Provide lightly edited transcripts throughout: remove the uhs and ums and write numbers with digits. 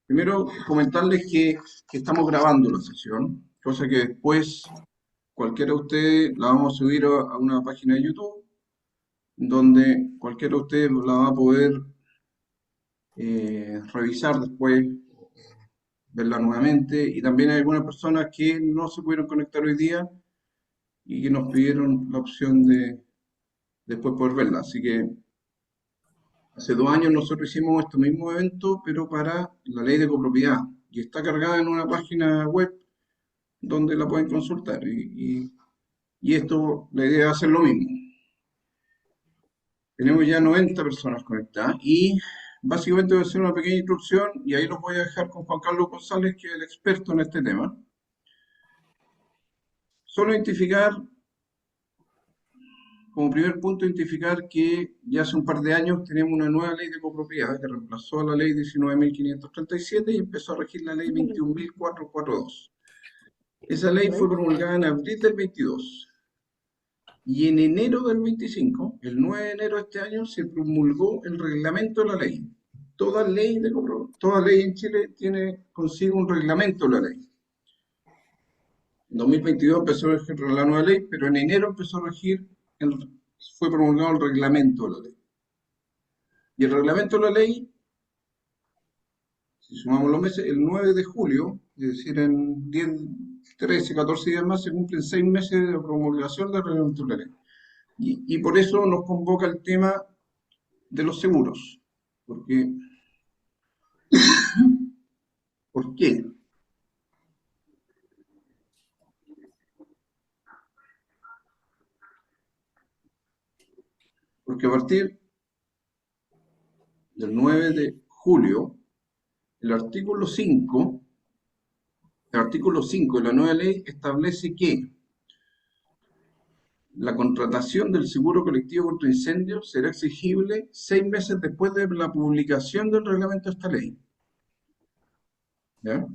Primero, comentarles que estamos grabando la sesión, cosa que después cualquiera de ustedes la vamos a subir a una página de YouTube, donde cualquiera de ustedes la va a poder revisar después, verla nuevamente. Y también hay algunas personas que no se pudieron conectar hoy día y que nos pidieron la opción de después poder verla. Así que hace 2 años nosotros hicimos este mismo evento, pero para la ley de copropiedad. Y está cargada en una página web donde la pueden consultar. Y esto, la idea va a ser lo mismo. Tenemos ya 90 personas conectadas y básicamente voy a hacer una pequeña introducción y ahí los voy a dejar con Juan Carlos González, que es el experto en este tema. Solo identificar, como primer punto, identificar que ya hace un par de años tenemos una nueva ley de copropiedad que reemplazó a la ley 19.537 y empezó a regir la ley 21.442. Esa ley fue promulgada en abril del 22. Y en enero del 25, el 9 de enero de este año, se promulgó el reglamento de la ley. Toda ley en Chile tiene consigo un reglamento de la ley. En 2022 empezó a regir la nueva ley, pero en enero empezó a regir, fue promulgado el reglamento de la ley. Y el reglamento de la ley, si sumamos los meses, el 9 de julio, es decir, en 10, 13, 14 días más, se cumplen 6 meses de promulgación del reglamento de la ley. Y por eso nos convoca el tema de los seguros. Porque, ¿Por qué? Porque a partir del 9 de julio, el artículo 5, el artículo 5 de la nueva ley establece que la contratación del seguro colectivo contra incendios será exigible 6 meses después de la publicación del reglamento de esta ley. ¿Ya?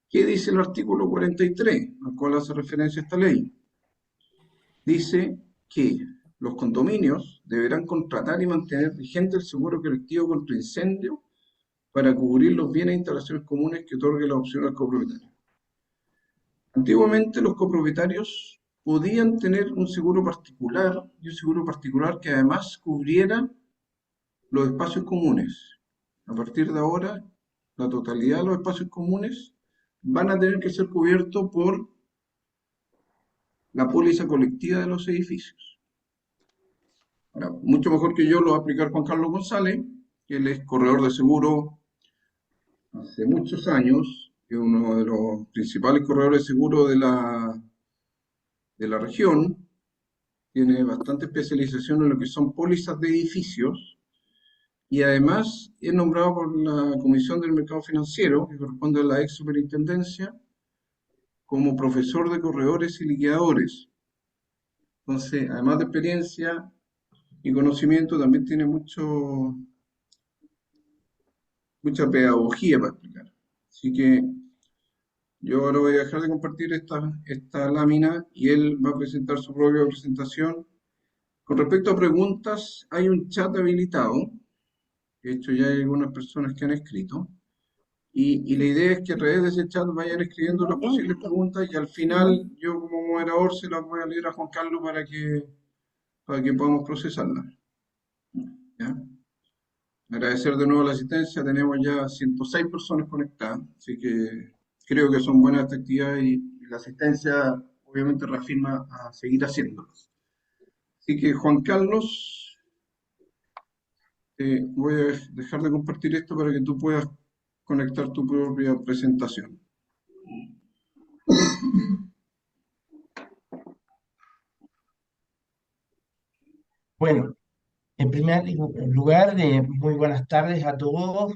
¿Qué dice el artículo 43, al cual hace referencia esta ley? Dice que los condominios deberán contratar y mantener vigente el seguro colectivo contra incendio para cubrir los bienes e instalaciones comunes que otorgue la opción al copropietario. Antiguamente los copropietarios podían tener un seguro particular y un seguro particular que además cubriera los espacios comunes. A partir de ahora, la totalidad de los espacios comunes van a tener que ser cubiertos por la póliza colectiva de los edificios. Ahora, mucho mejor que yo lo va a explicar Juan Carlos González, que él es corredor de seguro hace muchos años, que es uno de los principales corredores de seguro de la región, tiene bastante especialización en lo que son pólizas de edificios y además es nombrado por la Comisión del Mercado Financiero, que corresponde a la ex superintendencia, como profesor de corredores y liquidadores. Entonces, además de experiencia y conocimiento, también tiene mucha pedagogía para explicar. Así que yo ahora voy a dejar de compartir esta lámina y él va a presentar su propia presentación. Con respecto a preguntas, hay un chat habilitado. De hecho, ya hay algunas personas que han escrito. Y la idea es que a través de ese chat vayan escribiendo las posibles preguntas y al final yo como moderador se las voy a leer a Juan Carlos para que podamos procesarlas. ¿Ya? Agradecer de nuevo la asistencia. Tenemos ya 106 personas conectadas, así que creo que son buenas estas actividades y la asistencia obviamente reafirma a seguir haciéndolo. Así que Juan Carlos, voy a dejar de compartir esto para que tú puedas conectar tu propia presentación. Bueno, en primer lugar, muy buenas tardes a todos.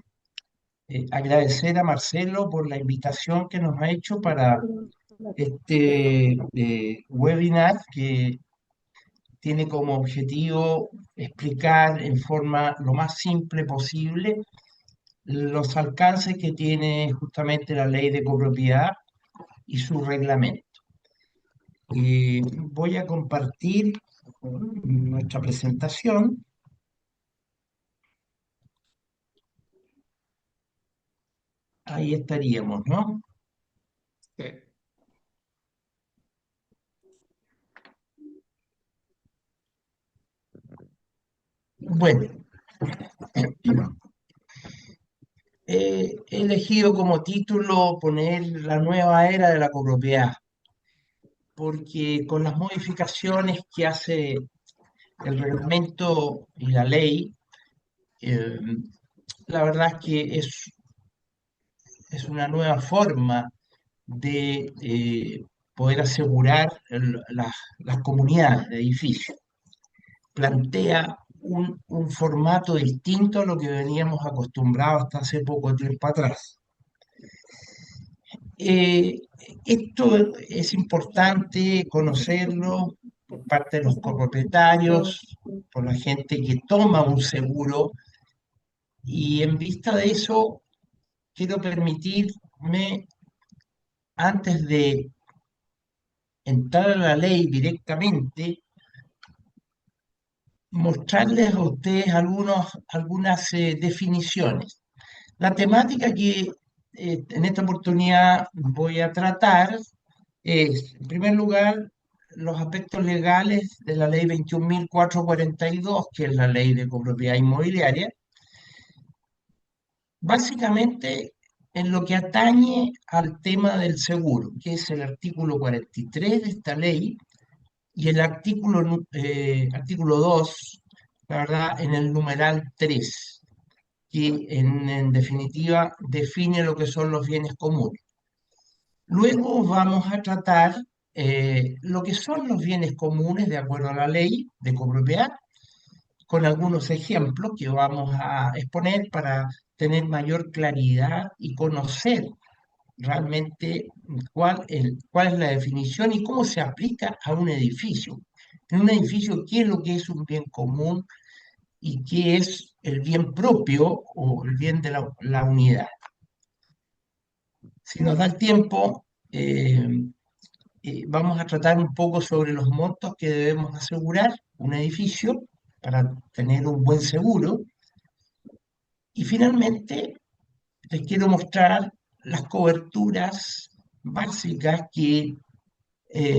Agradecer a Marcelo por la invitación que nos ha hecho para este webinar que tiene como objetivo explicar en forma lo más simple posible los alcances que tiene justamente la ley de copropiedad y su reglamento. Voy a compartir nuestra presentación. ahí estaríamos, ¿no? Sí. Bueno, he elegido como título poner La nueva era de la copropiedad, porque con las modificaciones que hace el reglamento y la ley, eh, la verdad es que es una nueva forma de poder asegurar las comunidades de edificios. Plantea un formato distinto a lo que veníamos acostumbrados hasta hace poco tiempo atrás. Eh, Esto es importante conocerlo por parte de los copropietarios, por la gente que toma un seguro, y en vista de eso quiero permitirme, antes de entrar a la ley directamente, mostrarles a ustedes algunas definiciones. La temática que en esta oportunidad voy a tratar es, en primer lugar, los aspectos legales de la ley 21.442, que es la ley de copropiedad inmobiliaria, básicamente en lo que atañe al tema del seguro, que es el artículo 43 de esta ley y el artículo 2, la verdad, en el numeral 3, que en definitiva define lo que son los bienes comunes. Luego vamos a tratar lo que son los bienes comunes de acuerdo a la ley de copropiedad, con algunos ejemplos que vamos a exponer para tener mayor claridad y conocer realmente cuál es la definición y cómo se aplica a un edificio. En un edificio, ¿qué es lo que es un bien común y qué es el bien propio o el bien de la unidad? Si nos da el tiempo, vamos a tratar un poco sobre los montos que debemos asegurar un edificio para tener un buen seguro. Y finalmente, les quiero mostrar las coberturas básicas que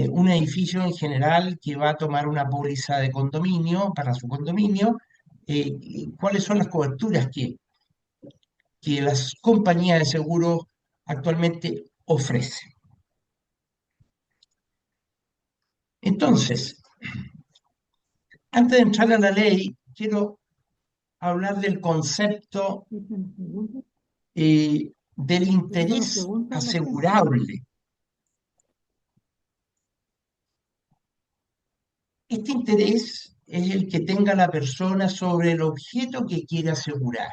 un edificio en general que va a tomar una póliza de condominio para su condominio, cuáles son las coberturas que las compañías de seguro actualmente ofrecen. Entonces, antes de entrar a la ley, quiero hablar del concepto del interés asegurable. Este interés es el que tenga la persona sobre el objeto que quiere asegurar.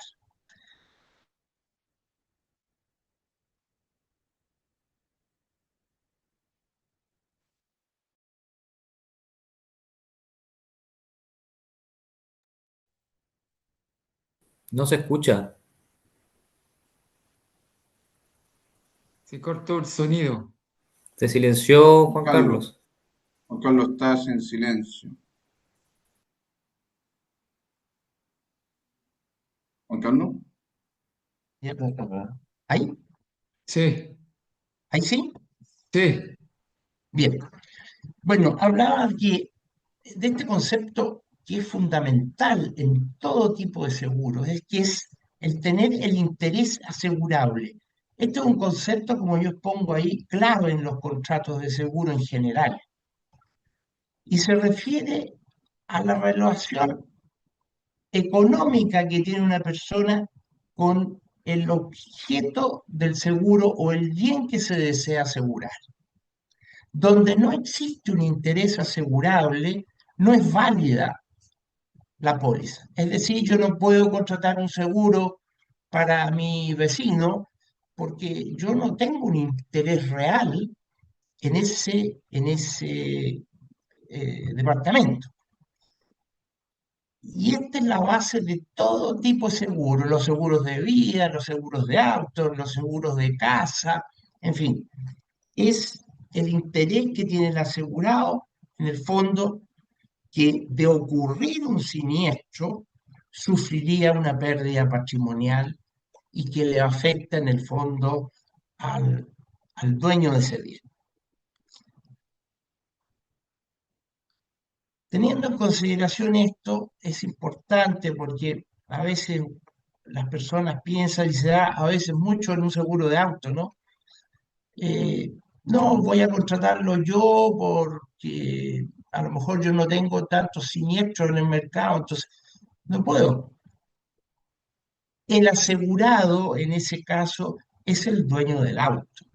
No se escucha. Se cortó el sonido. Se silenció Juan Juan Carlos, Carlos. Juan Carlos, estás en silencio. Juan Carlos, ¿Ahí? Sí, ¿Ahí sí? sí. Bien. Bueno, hablaba de este concepto que es fundamental en todo tipo de seguros, es que es el tener el interés asegurable. Este es un concepto, como yo expongo ahí, clave en los contratos de seguro en general, y se refiere a la relación económica que tiene una persona con el objeto del seguro o el bien que se desea asegurar. Donde no existe un interés asegurable, no es válida la póliza. Es decir, yo no puedo contratar un seguro para mi vecino porque yo no tengo un interés real en ese departamento. Y esta es la base de todo tipo de seguros, los seguros de vida, los seguros de auto, los seguros de casa, en fin, es el interés que tiene el asegurado, en el fondo, que de ocurrir un siniestro, sufriría una pérdida patrimonial y que le afecta en el fondo al dueño de ese bien. Teniendo en consideración esto, es importante porque a veces las personas piensan y se da a veces mucho en un seguro de auto, ¿no? No, voy a contratarlo yo porque a lo mejor yo no tengo tantos siniestros en el mercado, entonces no puedo. El asegurado en ese caso es el dueño del auto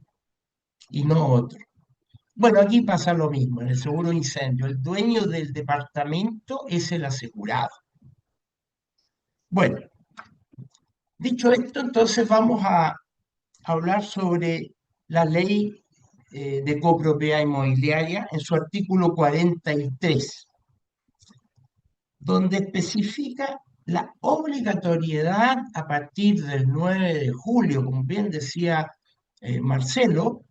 y no otro. Bueno, aquí pasa lo mismo, en el seguro de incendio, el dueño del departamento es el asegurado. Bueno, dicho esto, entonces vamos a hablar sobre la ley de copropiedad inmobiliaria en su artículo 43, donde especifica la obligatoriedad a partir del 9 de julio, como bien decía Marcelo.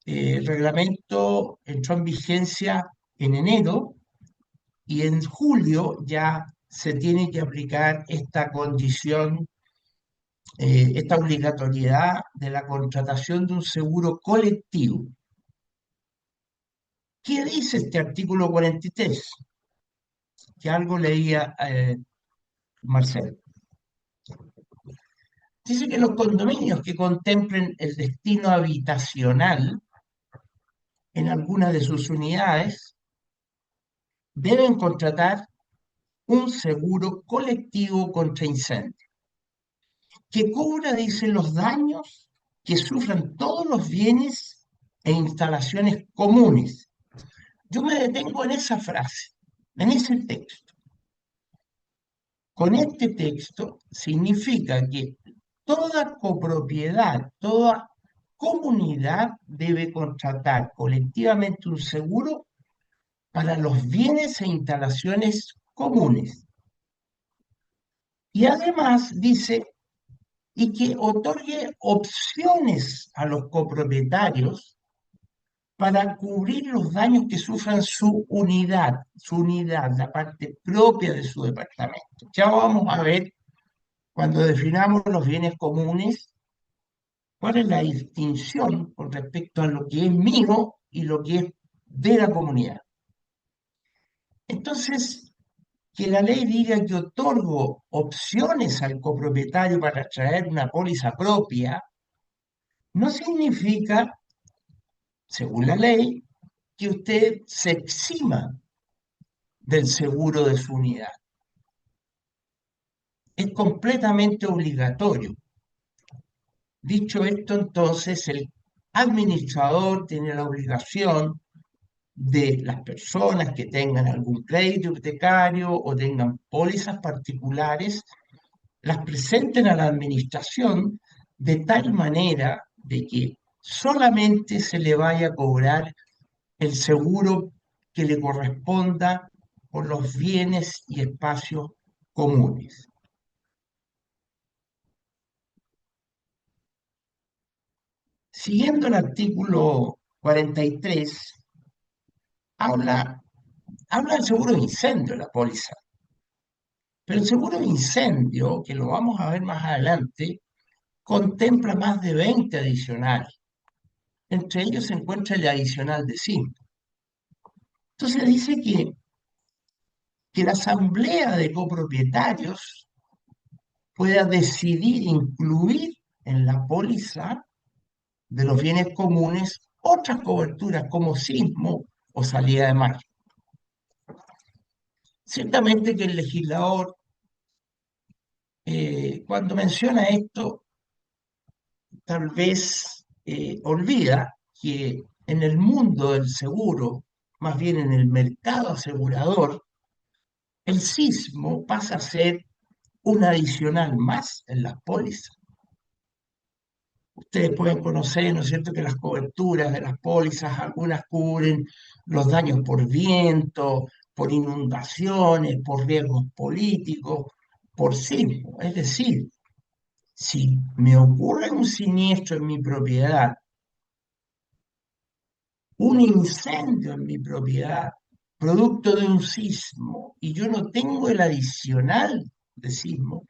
El reglamento entró en vigencia en enero y en julio ya se tiene que aplicar esta condición, esta obligatoriedad de la contratación de un seguro colectivo. ¿Qué dice este artículo 43? Que algo leía Marcelo. Dice que los condominios que contemplen el destino habitacional en algunas de sus unidades deben contratar un seguro colectivo contra incendio, que cubra, dice, los daños que sufran todos los bienes e instalaciones comunes. Yo me detengo en esa frase, en ese texto. Con este texto significa que toda copropiedad, toda comunidad debe contratar colectivamente un seguro para los bienes e instalaciones comunes. Y además dice, y que otorgue opciones a los copropietarios para cubrir los daños que sufran su unidad, la parte propia de su departamento. Ya vamos a ver, cuando definamos los bienes comunes, cuál es la distinción con respecto a lo que es mío y lo que es de la comunidad. Entonces, que la ley diga que otorgo opciones al copropietario para traer una póliza propia, no significa, según la ley, que usted se exima del seguro de su unidad. Es completamente obligatorio. Dicho esto, entonces, el administrador tiene la obligación de las personas que tengan algún crédito hipotecario o tengan pólizas particulares, las presenten a la administración de tal manera de que solamente se le vaya a cobrar el seguro que le corresponda por los bienes y espacios comunes. Siguiendo el artículo 43, habla del seguro de incendio, la póliza. Pero el seguro de incendio, que lo vamos a ver más adelante, contempla más de 20 adicionales. Entre ellos se encuentra el adicional de 5. Entonces dice que la asamblea de copropietarios pueda decidir incluir en la póliza de los bienes comunes otras coberturas como sismo o salida de mar. Ciertamente que el legislador, cuando menciona esto, tal vez olvida que en el mundo del seguro, más bien en el mercado asegurador, el sismo pasa a ser un adicional más en las pólizas. Ustedes pueden conocer, ¿no es cierto?, que las coberturas de las pólizas, algunas cubren los daños por viento, por inundaciones, por riesgos políticos, por sismo. Es decir, si me ocurre un siniestro en mi propiedad, un incendio en mi propiedad, producto de un sismo, y yo no tengo el adicional de sismo,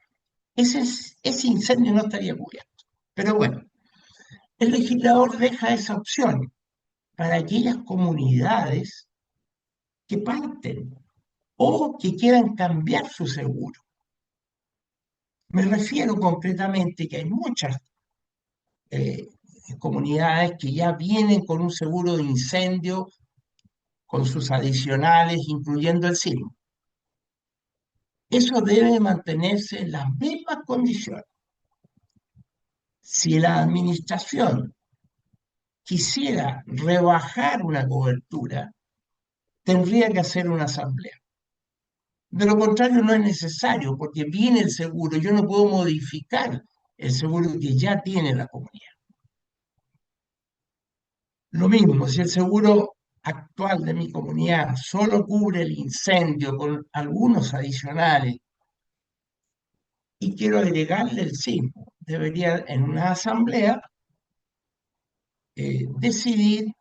ese incendio no estaría cubierto. Pero bueno, el legislador deja esa opción para aquellas comunidades que parten o que quieran cambiar su seguro. Me refiero concretamente que hay muchas eh, comunidades que ya vienen con un seguro de incendio, con sus adicionales, incluyendo el sismo. Eso debe mantenerse en las mismas condiciones. Si la administración quisiera rebajar una cobertura, tendría que hacer una asamblea. De lo contrario, no es necesario, porque viene el seguro. Yo no puedo modificar el seguro que ya tiene la comunidad. Lo mismo, si el seguro actual de mi comunidad solo cubre el incendio con algunos adicionales y quiero agregarle el sismo, debería en una asamblea decidir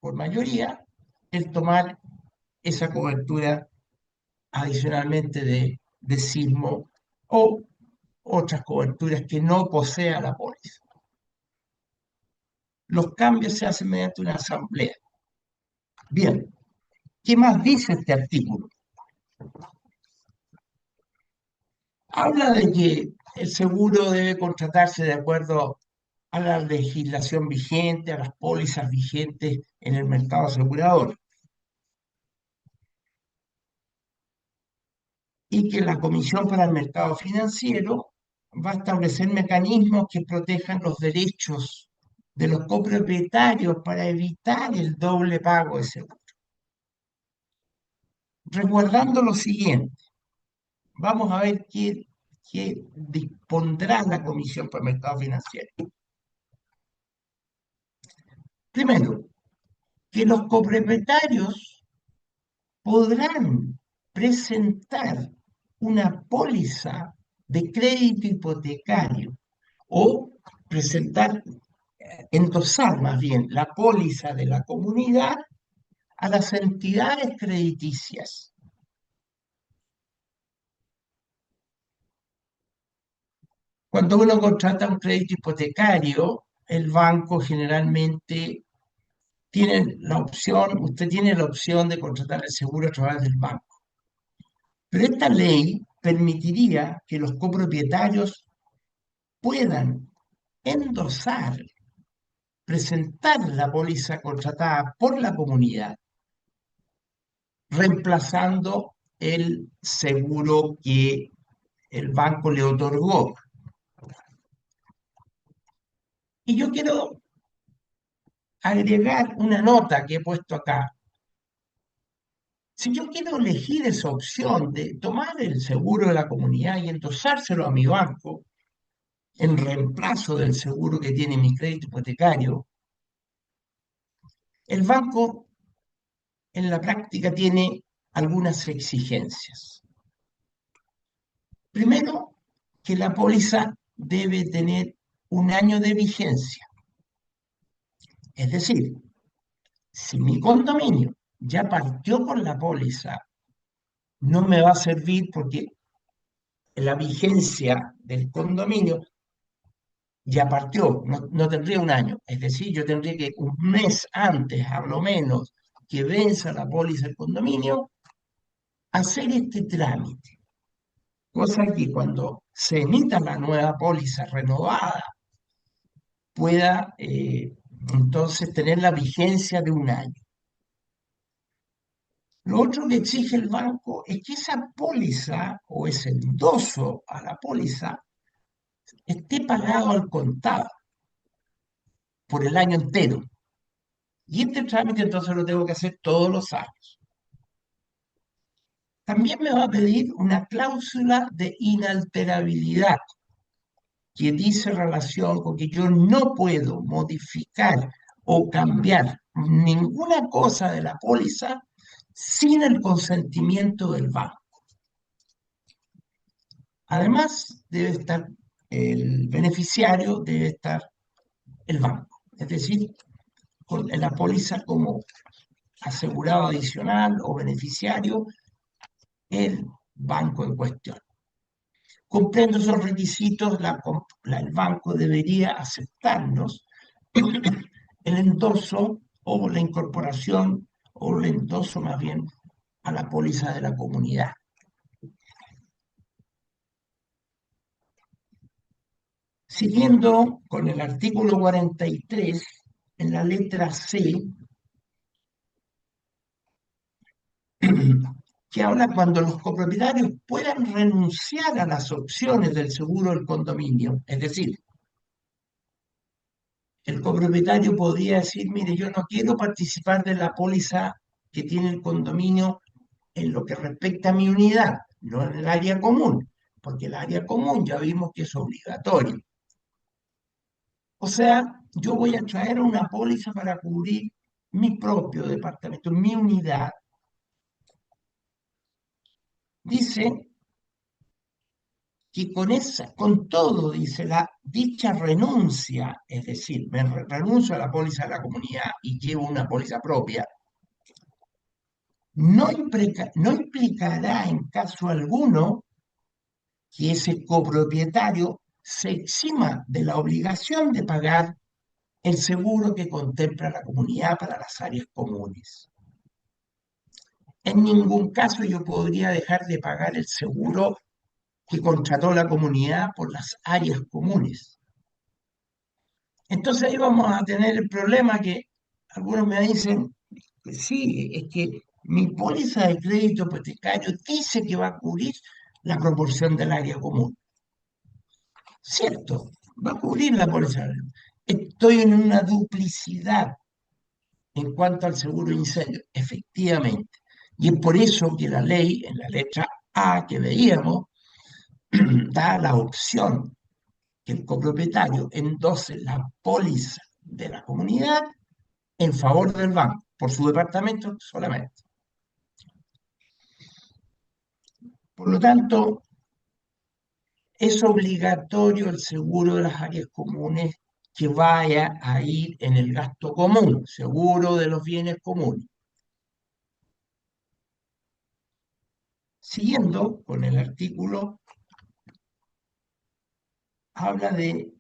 por mayoría el tomar esa cobertura adicionalmente de sismo o otras coberturas que no posea la póliza. Los cambios se hacen mediante una asamblea. Bien, ¿qué más dice este artículo? Habla de que el seguro debe contratarse de acuerdo a la legislación vigente, a las pólizas vigentes en el mercado asegurador, y que la Comisión para el Mercado Financiero va a establecer mecanismos que protejan los derechos de los copropietarios para evitar el doble pago de seguro. Resguardando lo siguiente, vamos a ver qué dispondrá la Comisión para el Mercado Financiero. Primero, que los copropietarios podrán presentar una póliza de crédito hipotecario o presentar, endosar más bien la póliza de la comunidad a las entidades crediticias. Cuando uno contrata un crédito hipotecario, el banco generalmente tiene la opción, usted tiene la opción de contratar el seguro a través del banco. Pero esta ley permitiría que los copropietarios puedan endosar, presentar la póliza contratada por la comunidad, reemplazando el seguro que el banco le otorgó. Y yo quiero agregar una nota que he puesto acá. Si yo quiero elegir esa opción de tomar el seguro de la comunidad y endosárselo a mi banco, en reemplazo del seguro que tiene mi crédito hipotecario, el banco en la práctica tiene algunas exigencias. Primero, que la póliza debe tener un año de vigencia. Es decir, si mi condominio ya partió con la póliza, no me va a servir porque la vigencia del condominio ya partió, no tendría un año. Es decir, yo tendría que un mes antes, a lo menos, que venza la póliza del condominio, hacer este trámite. Cosa que cuando se emita la nueva póliza renovada, pueda entonces tener la vigencia de un año. Lo otro que exige el banco es que esa póliza o ese endoso a la póliza esté pagado al contado por el año entero. Y este trámite entonces lo tengo que hacer todos los años. También me va a pedir una cláusula de inalterabilidad que dice relación con que yo no puedo modificar o cambiar ninguna cosa de la póliza sin el consentimiento del banco. Además, debe estar el beneficiario, debe estar el banco, es decir, con la póliza como asegurado adicional o beneficiario, el banco en cuestión. Cumpliendo esos requisitos, el banco debería aceptarnos el endoso o la incorporación o el endoso más bien a la póliza de la comunidad. Siguiendo con el artículo 43, en la letra C, que habla cuando los copropietarios puedan renunciar a las opciones del seguro del condominio. Es decir, el copropietario podría decir, mire, yo no quiero participar de la póliza que tiene el condominio en lo que respecta a mi unidad, no en el área común, porque el área común ya vimos que es obligatorio. O sea, yo voy a traer una póliza para cubrir mi propio departamento, mi unidad. Dice que con todo, dice, dicha renuncia, es decir, renuncio a la póliza de la comunidad y llevo una póliza propia, no implicará en caso alguno que ese copropietario se exima de la obligación de pagar el seguro que contempla la comunidad para las áreas comunes. En ningún caso yo podría dejar de pagar el seguro que contrató la comunidad por las áreas comunes. Entonces ahí vamos a tener el problema que algunos me dicen, sí, es que mi póliza de crédito hipotecario dice que va a cubrir la proporción del área común. Cierto, va a cubrir la póliza. Estoy en una duplicidad en cuanto al seguro de incendio, efectivamente. Y es por eso que la ley, en la letra A que veíamos, da la opción que el copropietario endose la póliza de la comunidad en favor del banco, por su departamento solamente. Por lo tanto, es obligatorio el seguro de las áreas comunes que vaya a ir en el gasto común, seguro de los bienes comunes. Siguiendo con el artículo, habla de,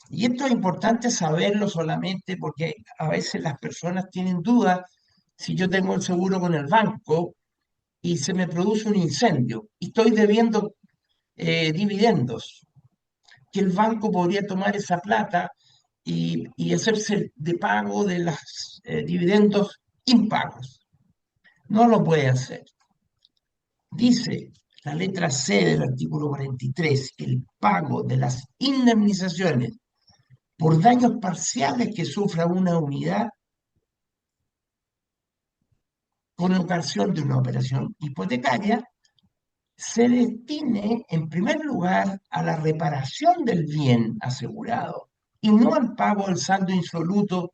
y esto es importante saberlo solamente porque a veces las personas tienen dudas si yo tengo el seguro con el banco y se me produce un incendio y estoy debiendo dividendos, que el banco podría tomar esa plata y hacerse de pago de los dividendos impagos. No lo puede hacer. Dice la letra C del artículo 43 que el pago de las indemnizaciones por daños parciales que sufra una unidad con ocasión de una operación hipotecaria se destine en primer lugar a la reparación del bien asegurado y no al pago del saldo insoluto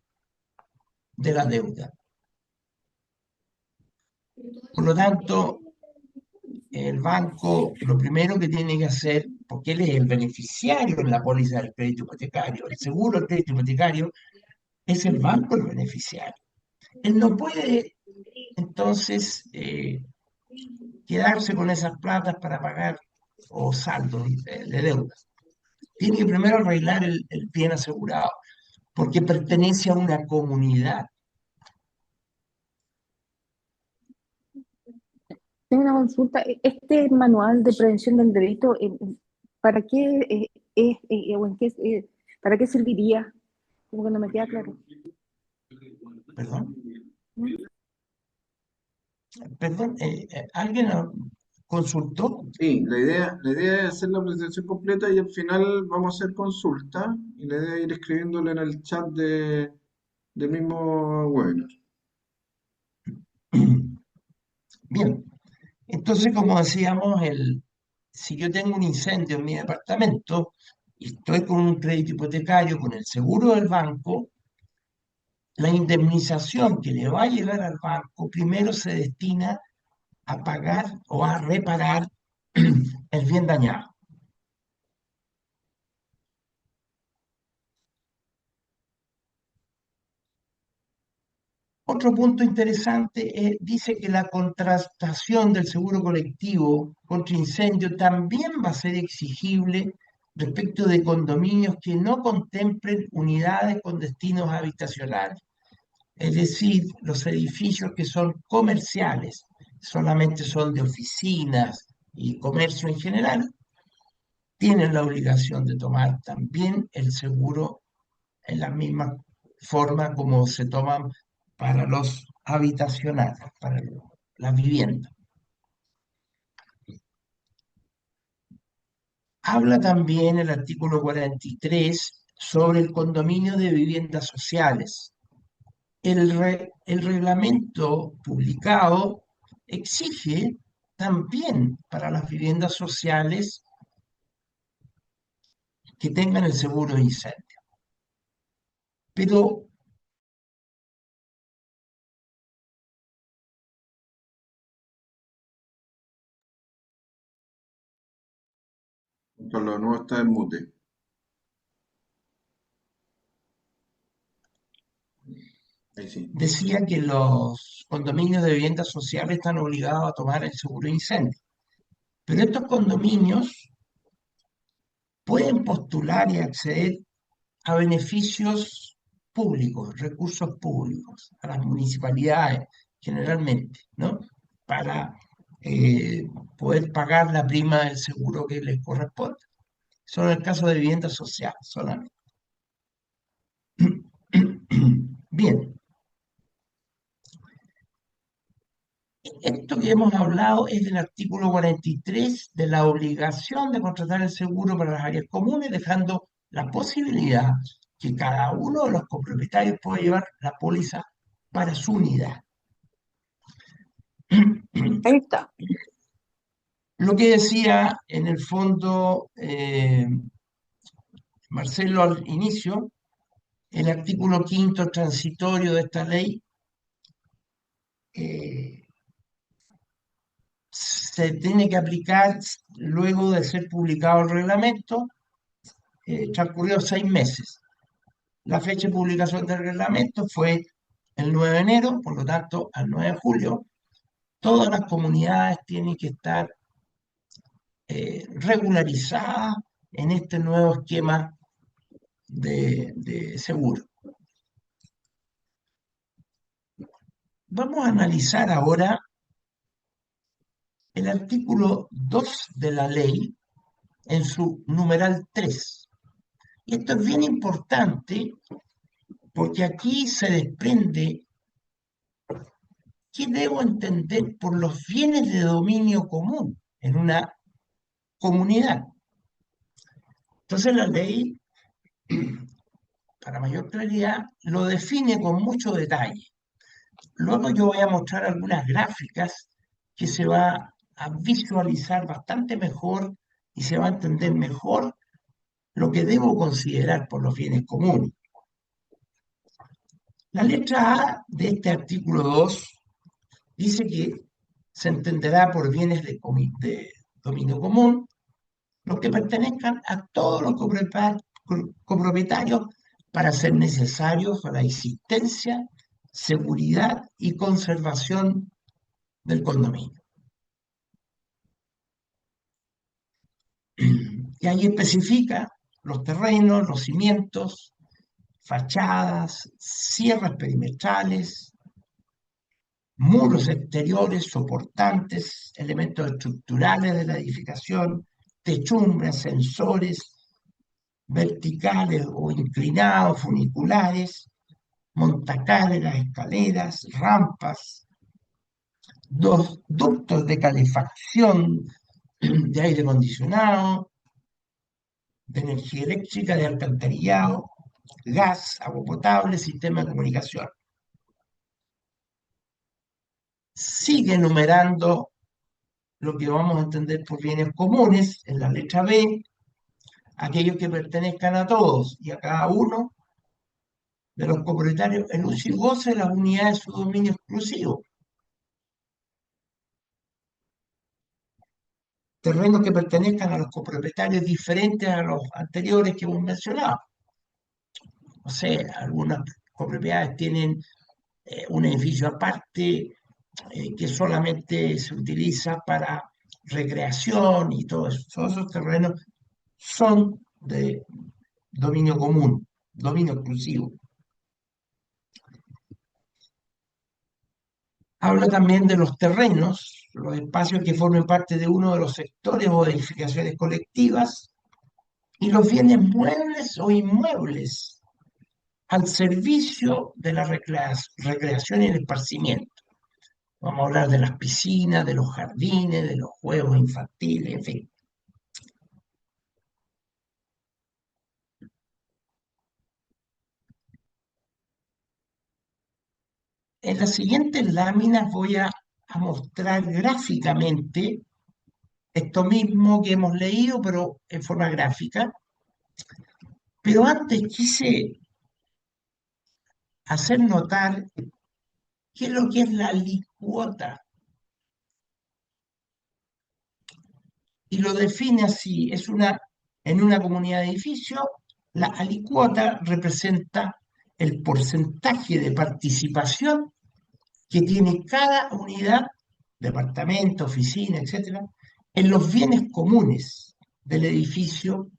de la deuda. Por lo tanto, el banco lo primero que tiene que hacer, porque él es el beneficiario en la póliza del crédito hipotecario, el seguro del crédito hipotecario, es el banco el beneficiario. Él no puede entonces quedarse con esas platas para pagar o saldos de deuda. Tiene que primero arreglar el bien asegurado, porque pertenece a una comunidad. Tengo una consulta. Este manual de prevención del delito, ¿para qué o en qué, para qué serviría? Como que no me queda claro. ¿Perdón? ¿Mm? Perdón, ¿alguien consultó? Sí, la idea es hacer la presentación completa y al final vamos a hacer consulta y la idea es ir escribiéndole en el chat del mismo webinar. Bien, entonces como decíamos, si yo tengo un incendio en mi departamento y estoy con un crédito hipotecario, con el seguro del banco, la indemnización que le va a llegar al banco primero se destina a pagar o a reparar el bien dañado. Otro punto interesante dice que la contratación del seguro colectivo contra incendio también va a ser exigible respecto de condominios que no contemplen unidades con destinos habitacionales. Es decir, los edificios que son comerciales, solamente son de oficinas y comercio en general, tienen la obligación de tomar también el seguro en la misma forma como se toman para los habitacionales, para las viviendas. Habla también el artículo 43 sobre el condominio de viviendas sociales. El reglamento publicado exige también para las viviendas sociales que tengan el seguro de incendio. Pero Carlos, no está en mute. Ahí sí. decía que los condominios de viviendas sociales están obligados a tomar el seguro de incendio. Pero estos condominios pueden postular y acceder a beneficios públicos, recursos públicos, a las municipalidades generalmente, ¿no? Para poder pagar la prima del seguro que les corresponde. Solo en el caso de vivienda social, solamente. Bien, esto que hemos hablado es del artículo 43 de la obligación de contratar el seguro para las áreas comunes, dejando la posibilidad que cada uno de los copropietarios pueda llevar la póliza para su unidad. Ahí está. Lo que decía en el fondo Marcelo al inicio, el artículo 5º transitorio de esta ley se tiene que aplicar luego de ser publicado el reglamento, transcurrió 6 meses. La fecha de publicación del reglamento fue el 9 de enero, por lo tanto, al 9 de julio, todas las comunidades tienen que estar regularizadas en este nuevo esquema de seguro. Vamos a analizar ahora el artículo 2 de la ley en su numeral 3. Y esto es bien importante porque aquí se desprende qué debo entender por los bienes de dominio común en una comunidad. Entonces la ley, para mayor claridad, lo define con mucho detalle. Luego yo voy a mostrar algunas gráficas que se va a visualizar bastante mejor y se va a entender mejor lo que debo considerar por los bienes comunes. La letra A de este artículo 2 dice que se entenderá por bienes de dominio común los que pertenezcan a todos los copropietarios para ser necesarios para la existencia, seguridad y conservación del condominio. Y ahí especifica los terrenos, los cimientos, fachadas, cierres perimetrales, muros exteriores soportantes, elementos estructurales de la edificación, techumbres, sensores verticales o inclinados, funiculares, montacargas, escaleras, rampas, dos ductos de calefacción, de aire acondicionado, de energía eléctrica, de alcantarillado, gas, agua potable, sistema de comunicación. Sigue enumerando lo que vamos a entender por bienes comunes en la letra B, aquellos que pertenezcan a todos y a cada uno de los copropietarios en uso y goce de las unidades de su dominio exclusivo. Terrenos que pertenezcan a los copropietarios diferentes a los anteriores que hemos mencionado. O sea, algunas copropiedades tienen un edificio aparte que solamente se utiliza para recreación y todo eso. Todos esos terrenos son de dominio común, dominio exclusivo. Habla también de los terrenos, los espacios que formen parte de uno de los sectores o edificaciones colectivas, y los bienes muebles o inmuebles al servicio de la recreación y el esparcimiento. Vamos a hablar de las piscinas, de los jardines, de los juegos infantiles, en fin. En las siguientes láminas voy a mostrar gráficamente esto mismo que hemos leído, pero en forma gráfica. Pero antes quise hacer notar qué es lo que es la alicuota. Y lo define así, en una comunidad de edificios, la alicuota representa el porcentaje de participación que tiene cada unidad, departamento, oficina, etcétera, en los bienes comunes del edificio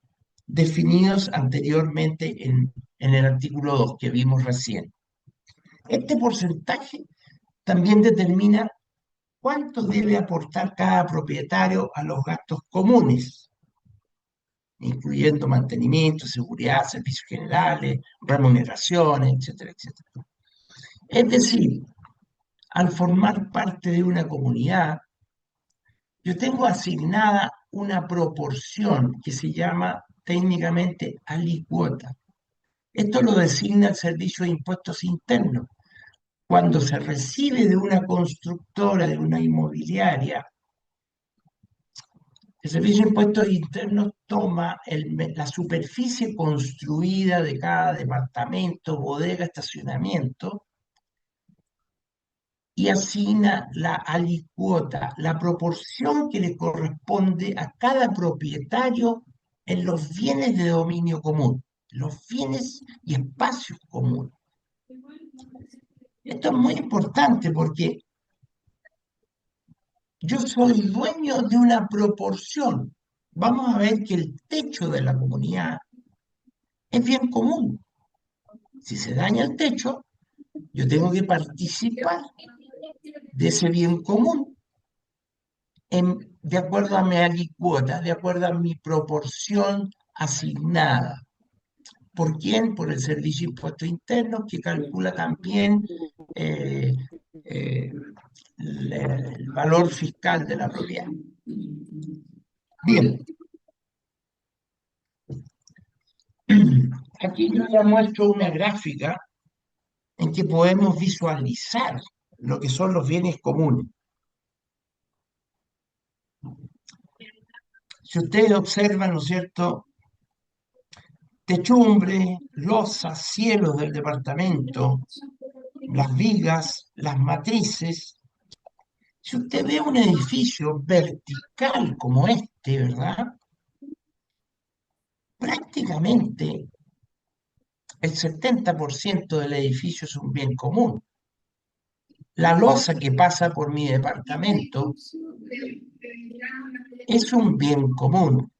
definidos anteriormente en el artículo 2 que vimos recién. Este porcentaje también determina cuánto debe aportar cada propietario a los gastos comunes, incluyendo mantenimiento, seguridad, servicios generales, remuneraciones, etcétera, etcétera. Es decir, al formar parte de una comunidad, yo tengo asignada una proporción que se llama técnicamente alicuota. Esto lo designa el Servicio de Impuestos Internos. Cuando se recibe de una constructora, de una inmobiliaria, el Servicio de Impuestos Internos toma la superficie construida de cada departamento, bodega, estacionamiento, y asigna la alicuota, la proporción que le corresponde a cada propietario en los bienes de dominio común, los bienes y espacios comunes. Esto es muy importante porque yo soy dueño de una proporción. Vamos a ver que el techo de la comunidad es bien común. Si se daña el techo, yo tengo que participar de ese bien común de acuerdo a mi alicuota, de acuerdo a mi proporción asignada. ¿Por quién? Por el Servicio de Impuestos Internos, que calcula también el valor fiscal de la propiedad. Bien. Aquí yo ya muestro una gráfica en que podemos visualizar lo que son los bienes comunes. Si ustedes observan, ¿no es cierto?, techumbre, losas, cielos del departamento, las vigas, las matrices. Si usted ve un edificio vertical como este, ¿verdad? Prácticamente el 70% del edificio es un bien común. La losa que pasa por mi departamento es un bien común.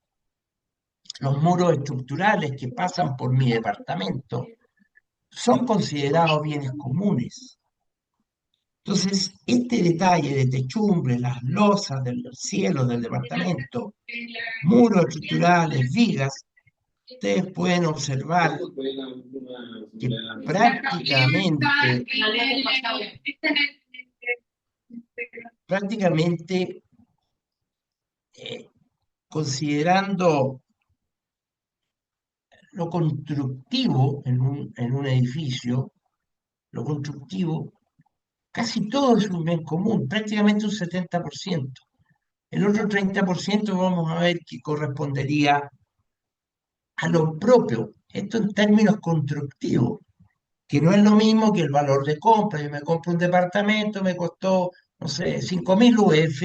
Los muros estructurales que pasan por mi departamento son considerados bienes comunes. Entonces, este detalle de techumbre, las losas del cielo del departamento, muros estructurales, vigas, ustedes pueden observar que prácticamente considerando lo constructivo en un edificio, lo constructivo, casi todo es un bien común, prácticamente un 70%. El otro 30% vamos a ver que correspondería a lo propio, esto en términos constructivos, que no es lo mismo que el valor de compra. Yo me compro un departamento, me costó, no sé, 5.000 UF,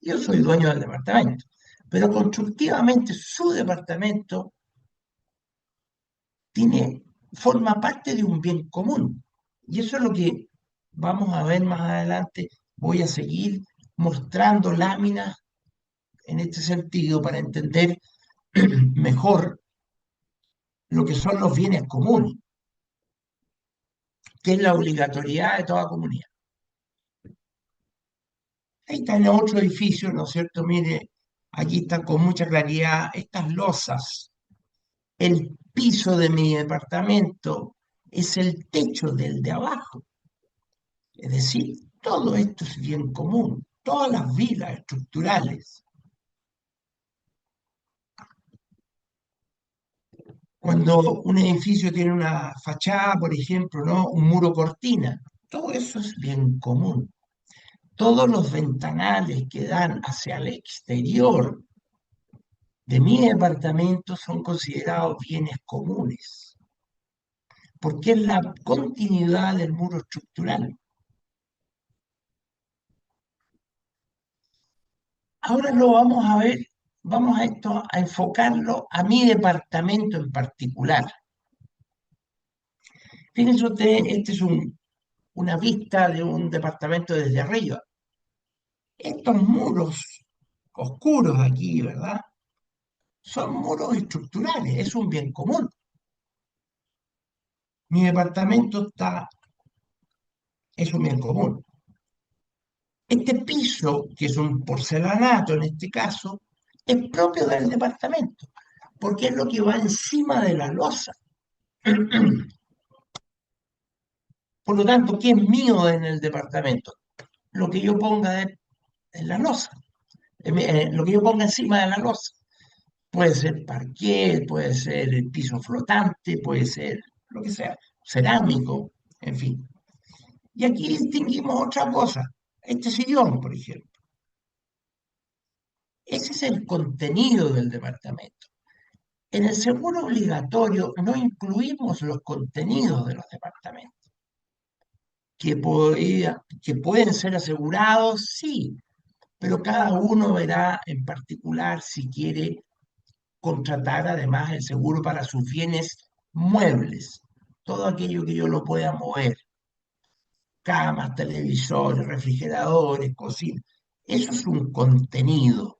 yo soy dueño del departamento, pero constructivamente su departamento forma parte de un bien común. Y eso es lo que vamos a ver más adelante, voy a seguir mostrando láminas en este sentido para entender mejor lo que son los bienes comunes, que es la obligatoriedad de toda comunidad. Ahí está en otro edificio, ¿no es cierto? Mire, aquí está con mucha claridad estas losas. El piso de mi departamento es el techo del de abajo. Es decir, todo esto es bien común, todas las vigas estructurales. Cuando un edificio tiene una fachada, por ejemplo, ¿no? Un muro cortina, todo eso es bien común. Todos los ventanales que dan hacia el exterior de mi departamento son considerados bienes comunes, porque es la continuidad del muro estructural. Ahora lo vamos a ver, vamos a enfocarlo a mi departamento en particular. Fíjense usted, esta es una vista de un departamento desde arriba. Estos muros oscuros aquí, ¿verdad? Son muros estructurales, es un bien común. Mi departamento es un bien común. Este piso, que es un porcelanato en este caso, es propio del departamento, porque es lo que va encima de la losa. Por lo tanto, ¿qué es mío en el departamento? Lo que yo ponga en la losa, lo que yo ponga encima de la losa. Puede ser parquet, puede ser el piso flotante, puede ser lo que sea, cerámico, en fin. Y aquí distinguimos otra cosa, este sillón, por ejemplo. Ese es el contenido del departamento. En el seguro obligatorio no incluimos los contenidos de los departamentos. Que pueden ser asegurados, sí, pero cada uno verá en particular si quiere contratar además el seguro para sus bienes muebles, todo aquello que yo lo pueda mover, camas, televisores, refrigeradores, cocinas. Eso es un contenido.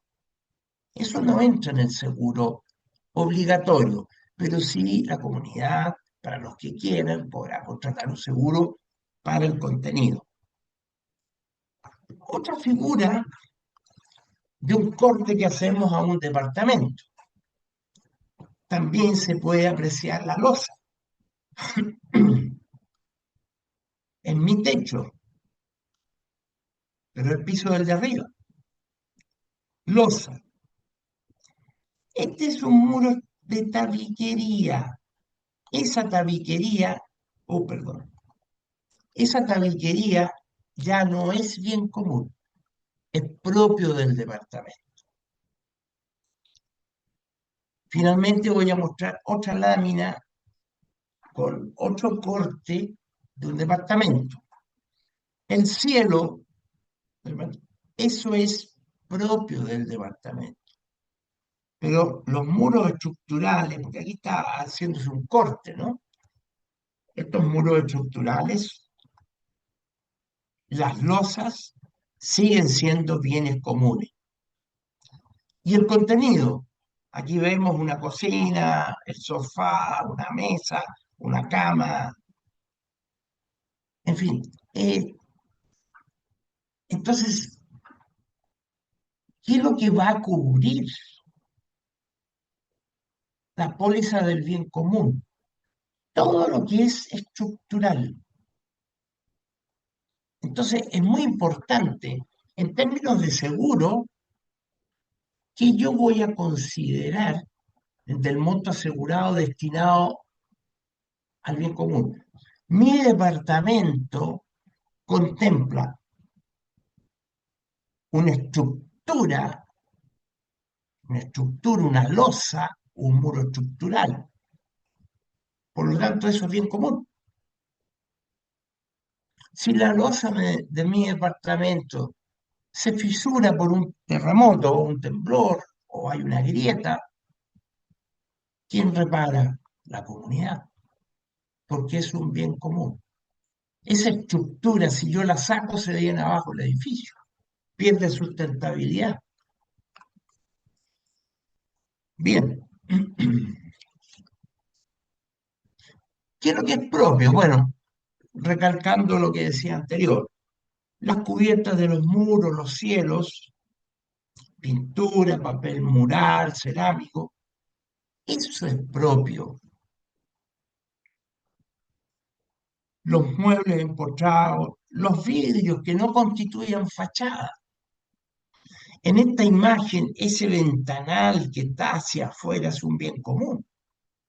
Eso no entra en el seguro obligatorio, pero sí la comunidad, para los que quieran, podrá contratar un seguro para el contenido. Otra figura de un corte que hacemos a un departamento. También se puede apreciar la losa en mi techo, pero el piso del de arriba. Losa. Este es un muro de tabiquería. Esa tabiquería, perdón, esa tabiquería ya no es bien común, es propio del departamento. Finalmente voy a mostrar otra lámina con otro corte de un departamento. El cielo, eso es propio del departamento. Pero los muros estructurales, porque aquí está haciéndose un corte, ¿no? Estos muros estructurales, las losas, siguen siendo bienes comunes. Y el contenido, aquí vemos una cocina, el sofá, una mesa, una cama, en fin. Entonces, ¿qué es lo que va a cubrir la póliza del bien común? Todo lo que es estructural. Entonces, es muy importante, en términos de seguro, que yo voy a considerar del monto asegurado destinado al bien común. Mi departamento contempla una estructura, una losa, un muro estructural. Por lo tanto, eso es bien común. Si la losa de mi departamento se fisura por un terremoto o un temblor o hay una grieta, ¿quién repara? La comunidad, porque es un bien común. Esa estructura, si yo la saco, se viene abajo el edificio, pierde sustentabilidad. Bien. ¿Qué es lo que es propio? Bueno, recalcando lo que decía anterior, las cubiertas de los muros, los cielos, pintura, papel mural, cerámico, eso es propio. Los muebles empotrados, los vidrios que no constituyan fachada. En esta imagen, ese ventanal que está hacia afuera es un bien común.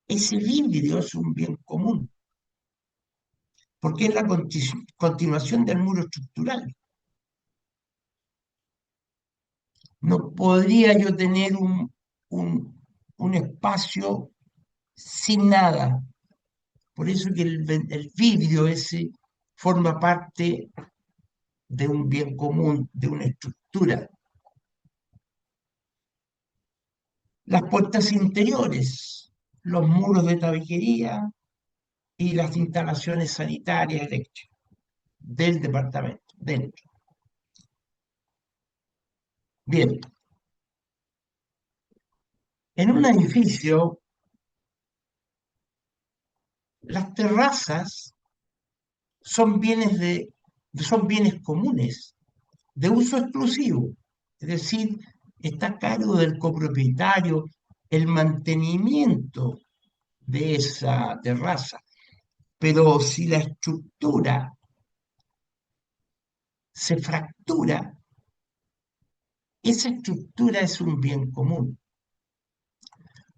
Ese vidrio es un bien común, porque es la continuación del muro estructural. No podría yo tener un espacio sin nada. Por eso que el vidrio ese forma parte de un bien común, de una estructura. Las puertas interiores, los muros de tabiquería y las instalaciones sanitarias eléctricas del departamento, dentro. Bien, en un edificio, las terrazas son bienes comunes, de uso exclusivo, es decir, está a cargo del copropietario el mantenimiento de esa terraza. Pero si la estructura se fractura, esa estructura es un bien común.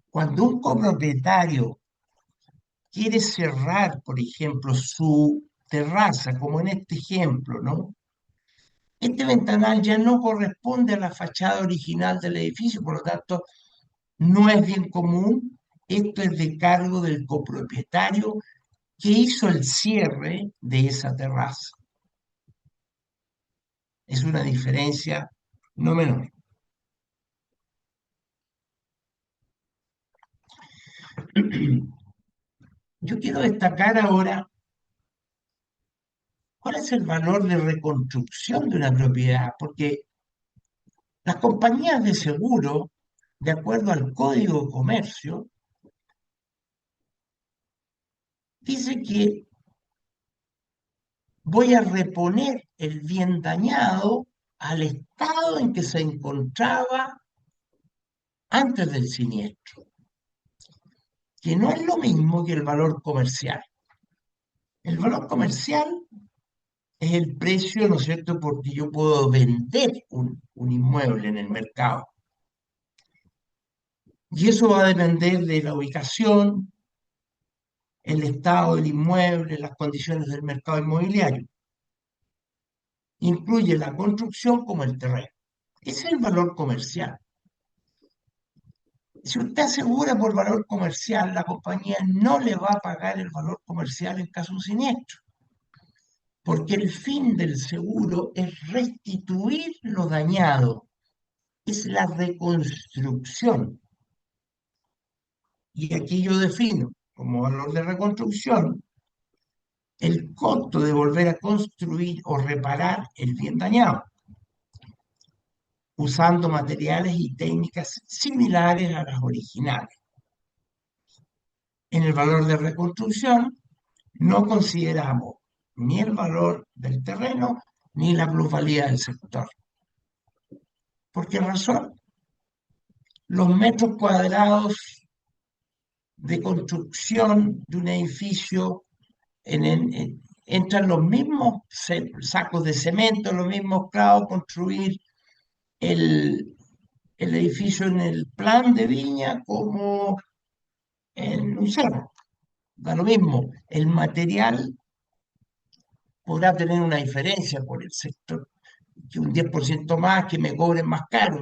Cuando un copropietario quiere cerrar, por ejemplo, su terraza, como en este ejemplo, ¿no? Este ventanal ya no corresponde a la fachada original del edificio, por lo tanto, no es bien común. Esto es de cargo del copropietario que hizo el cierre de esa terraza. Es una diferencia no menor. Yo quiero destacar ahora cuál es el valor de reconstrucción de una propiedad, porque las compañías de seguro, de acuerdo al Código de Comercio, dice que voy a reponer el bien dañado al estado en que se encontraba antes del siniestro, que no es lo mismo que el valor comercial. El valor comercial es el precio, ¿no es cierto?, porque yo puedo vender un inmueble en el mercado. Y eso va a depender de la ubicación, el estado del inmueble, las condiciones del mercado inmobiliario. Incluye la construcción como el terreno. Ese es el valor comercial. Si usted asegura por valor comercial, la compañía no le va a pagar el valor comercial en caso de un siniestro, porque el fin del seguro es restituir lo dañado, es la reconstrucción. Y aquí yo defino como valor de reconstrucción el costo de volver a construir o reparar el bien dañado, usando materiales y técnicas similares a las originales. En el valor de reconstrucción no consideramos ni el valor del terreno ni la plusvalía del sector. ¿Por qué razón? Los metros cuadrados de construcción de un edificio entran los mismos sacos de cemento, los mismos clavos, construir el edificio en el plan de Viña como en un cerro. Da lo mismo. El material podrá tener una diferencia por el sector, que un 10% más, que me cobren más caro,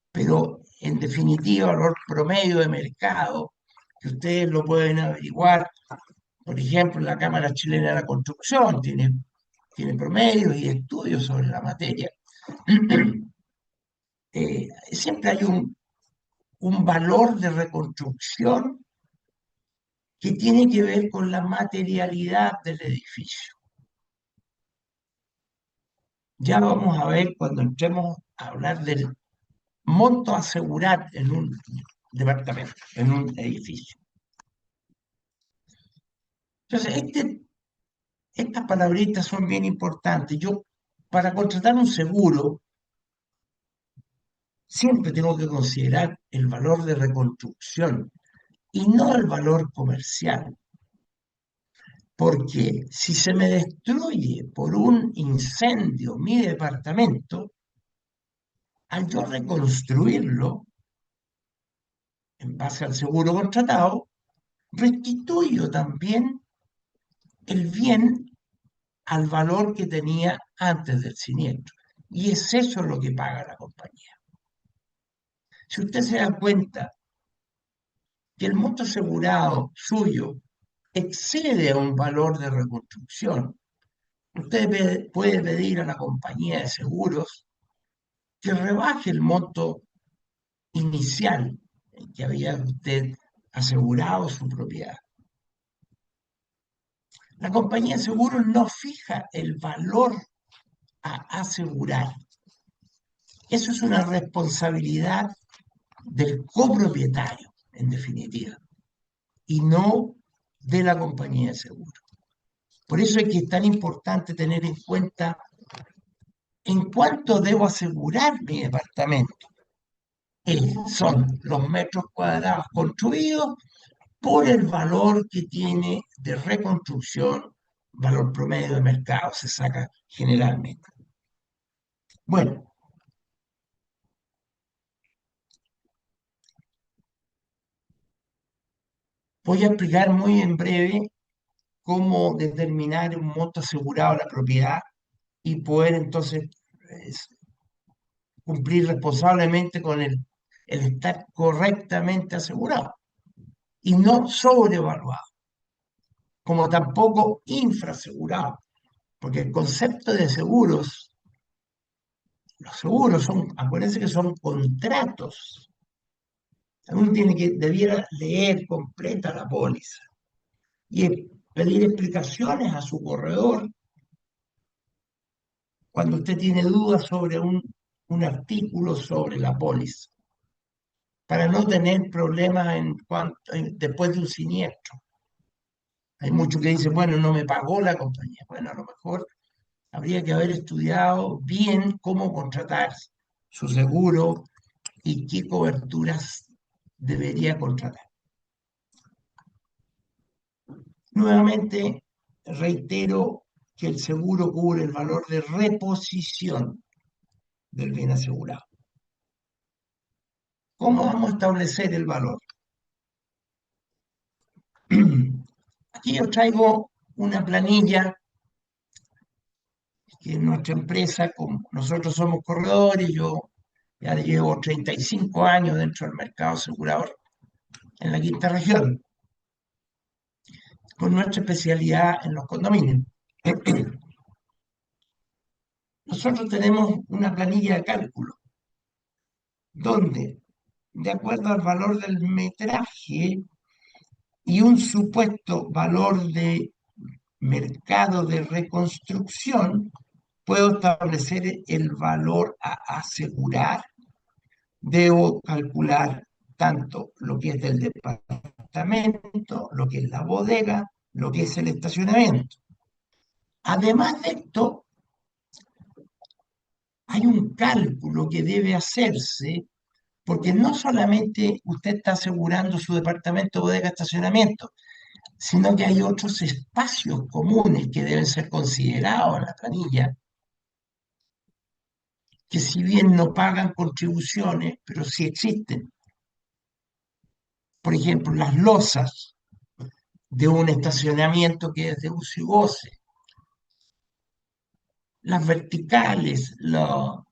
pero en definitiva, valor promedio de mercado, que ustedes lo pueden averiguar. Por ejemplo, la Cámara Chilena de la Construcción tiene promedios y estudios sobre la materia. Siempre hay un valor de reconstrucción que tiene que ver con la materialidad del edificio. Ya vamos a ver cuando entremos a hablar del monto a asegurar en un departamento, en un edificio. Entonces, estas palabritas son bien importantes. Yo, para contratar un seguro, siempre tengo que considerar el valor de reconstrucción y no el valor comercial. Porque si se me destruye por un incendio mi departamento, al yo reconstruirlo, en base al seguro contratado, restituyo también el bien al valor que tenía antes del siniestro. Y es eso lo que paga la compañía. Si usted se da cuenta que el monto asegurado suyo excede a un valor de reconstrucción, usted puede pedir a la compañía de seguros que rebaje el monto inicial en que había usted asegurado su propiedad. La compañía de seguros no fija el valor a asegurar. Eso es una responsabilidad del copropietario, en definitiva, y no de la compañía de seguros. Por eso es que es tan importante tener en cuenta en cuánto debo asegurar mi departamento. Son los metros cuadrados construidos por el valor que tiene de reconstrucción, valor promedio de mercado se saca generalmente. Bueno, voy a explicar muy en breve cómo determinar un monto asegurado a la propiedad y poder entonces cumplir responsablemente con el estar correctamente asegurado y no sobrevaluado, como tampoco infrasegurado, porque el concepto de seguros, los seguros son, acuérdense que son contratos. Uno debiera leer completa la póliza y pedir explicaciones a su corredor cuando usted tiene dudas sobre un artículo sobre la póliza, para no tener problemas después de un siniestro. Hay muchos que dicen, bueno, no me pagó la compañía. Bueno, a lo mejor habría que haber estudiado bien cómo contratar su seguro y qué coberturas debería contratar. Nuevamente, reitero que el seguro cubre el valor de reposición del bien asegurado. ¿Cómo vamos a establecer el valor? Aquí yo traigo una planilla que en nuestra empresa, como nosotros somos corredores, yo ya llevo 35 años dentro del mercado asegurador en la quinta región, con nuestra especialidad en los condominios. Nosotros tenemos una planilla de cálculo donde, de acuerdo al valor del metraje y un supuesto valor de mercado de reconstrucción, puedo establecer el valor a asegurar. Debo calcular tanto lo que es del departamento, lo que es la bodega, lo que es el estacionamiento. Además de esto, hay un cálculo que debe hacerse, porque no solamente usted está asegurando su departamento, bodega, estacionamiento, sino que hay otros espacios comunes que deben ser considerados en la planilla, que si bien no pagan contribuciones, pero sí existen. Por ejemplo, las losas de un estacionamiento que es de uso y goce, las verticales, los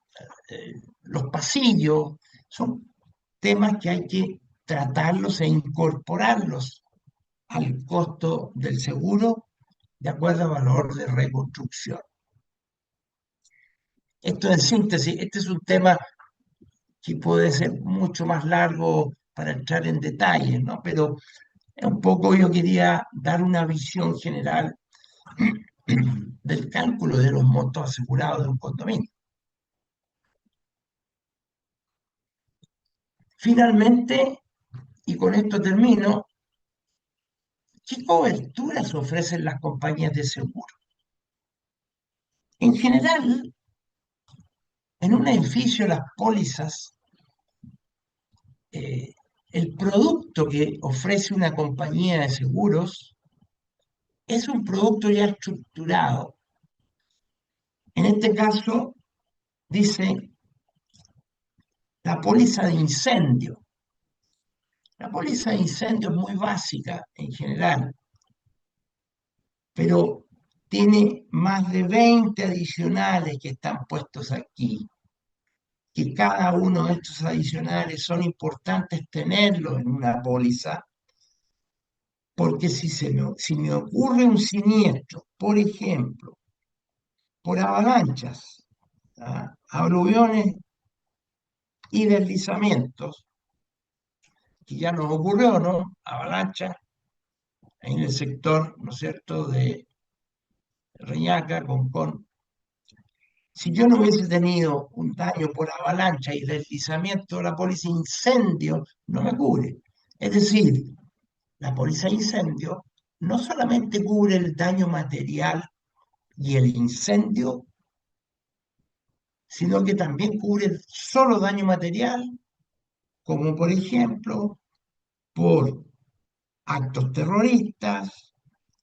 pasillos, son temas que hay que tratarlos e incorporarlos al costo del seguro de acuerdo al valor de reconstrucción. Esto en síntesis, este es un tema que puede ser mucho más largo para entrar en detalles, ¿no? Pero un poco yo quería dar una visión general del cálculo de los montos asegurados de un condominio. Finalmente, y con esto termino, ¿qué coberturas ofrecen las compañías de seguro? En general, en un edificio las pólizas, el producto que ofrece una compañía de seguros es un producto ya estructurado. En este caso, dice la póliza de incendio. La póliza de incendio es muy básica en general, pero tiene más de 20 adicionales que están puestos aquí, que cada uno de estos adicionales son importantes tenerlos en una póliza, porque si me ocurre un siniestro, por ejemplo, por avalanchas, aluviones y deslizamientos, que ya nos ocurrió, ¿no? Avalanchas en el sector, ¿no es cierto?, de Reñaca, Concón. Si yo no hubiese tenido un daño por avalancha y deslizamiento, la póliza incendio no me cubre. Es decir, la póliza incendio no solamente cubre el daño material y el incendio, sino que también cubre solo daño material, como por ejemplo por actos terroristas,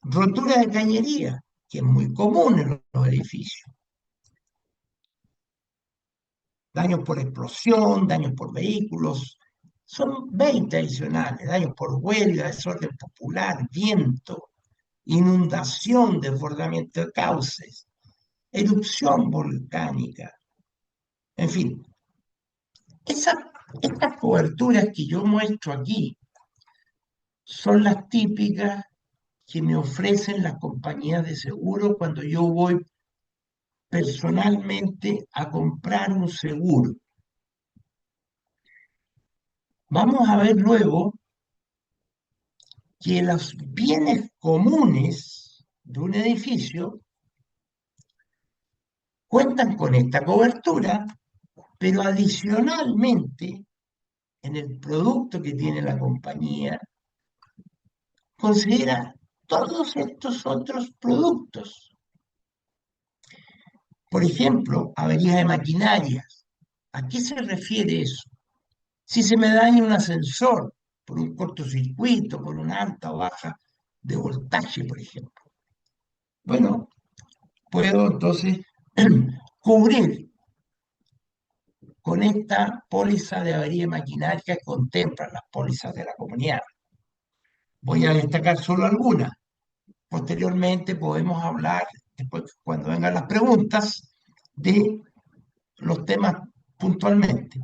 rotura de cañería, que es muy común en los edificios, daños por explosión, daños por vehículos, son 20 adicionales, daños por huelga, desorden popular, viento, inundación, desbordamiento de cauces, erupción volcánica, en fin. Estas coberturas que yo muestro aquí son las típicas que me ofrecen las compañías de seguro cuando yo voy personalmente a comprar un seguro. Vamos a ver luego que los bienes comunes de un edificio cuentan con esta cobertura, pero adicionalmente, en el producto que tiene la compañía, considera todos estos otros productos. Por ejemplo, averías de maquinarias. ¿A qué se refiere eso? Si se me daña un ascensor por un cortocircuito, por una alta o baja de voltaje, por ejemplo. Bueno, puedo entonces cubrir con esta póliza de avería de maquinaria que contempla las pólizas de la comunidad. Voy a destacar solo algunas. Posteriormente podemos hablar, después cuando vengan las preguntas, de los temas puntualmente.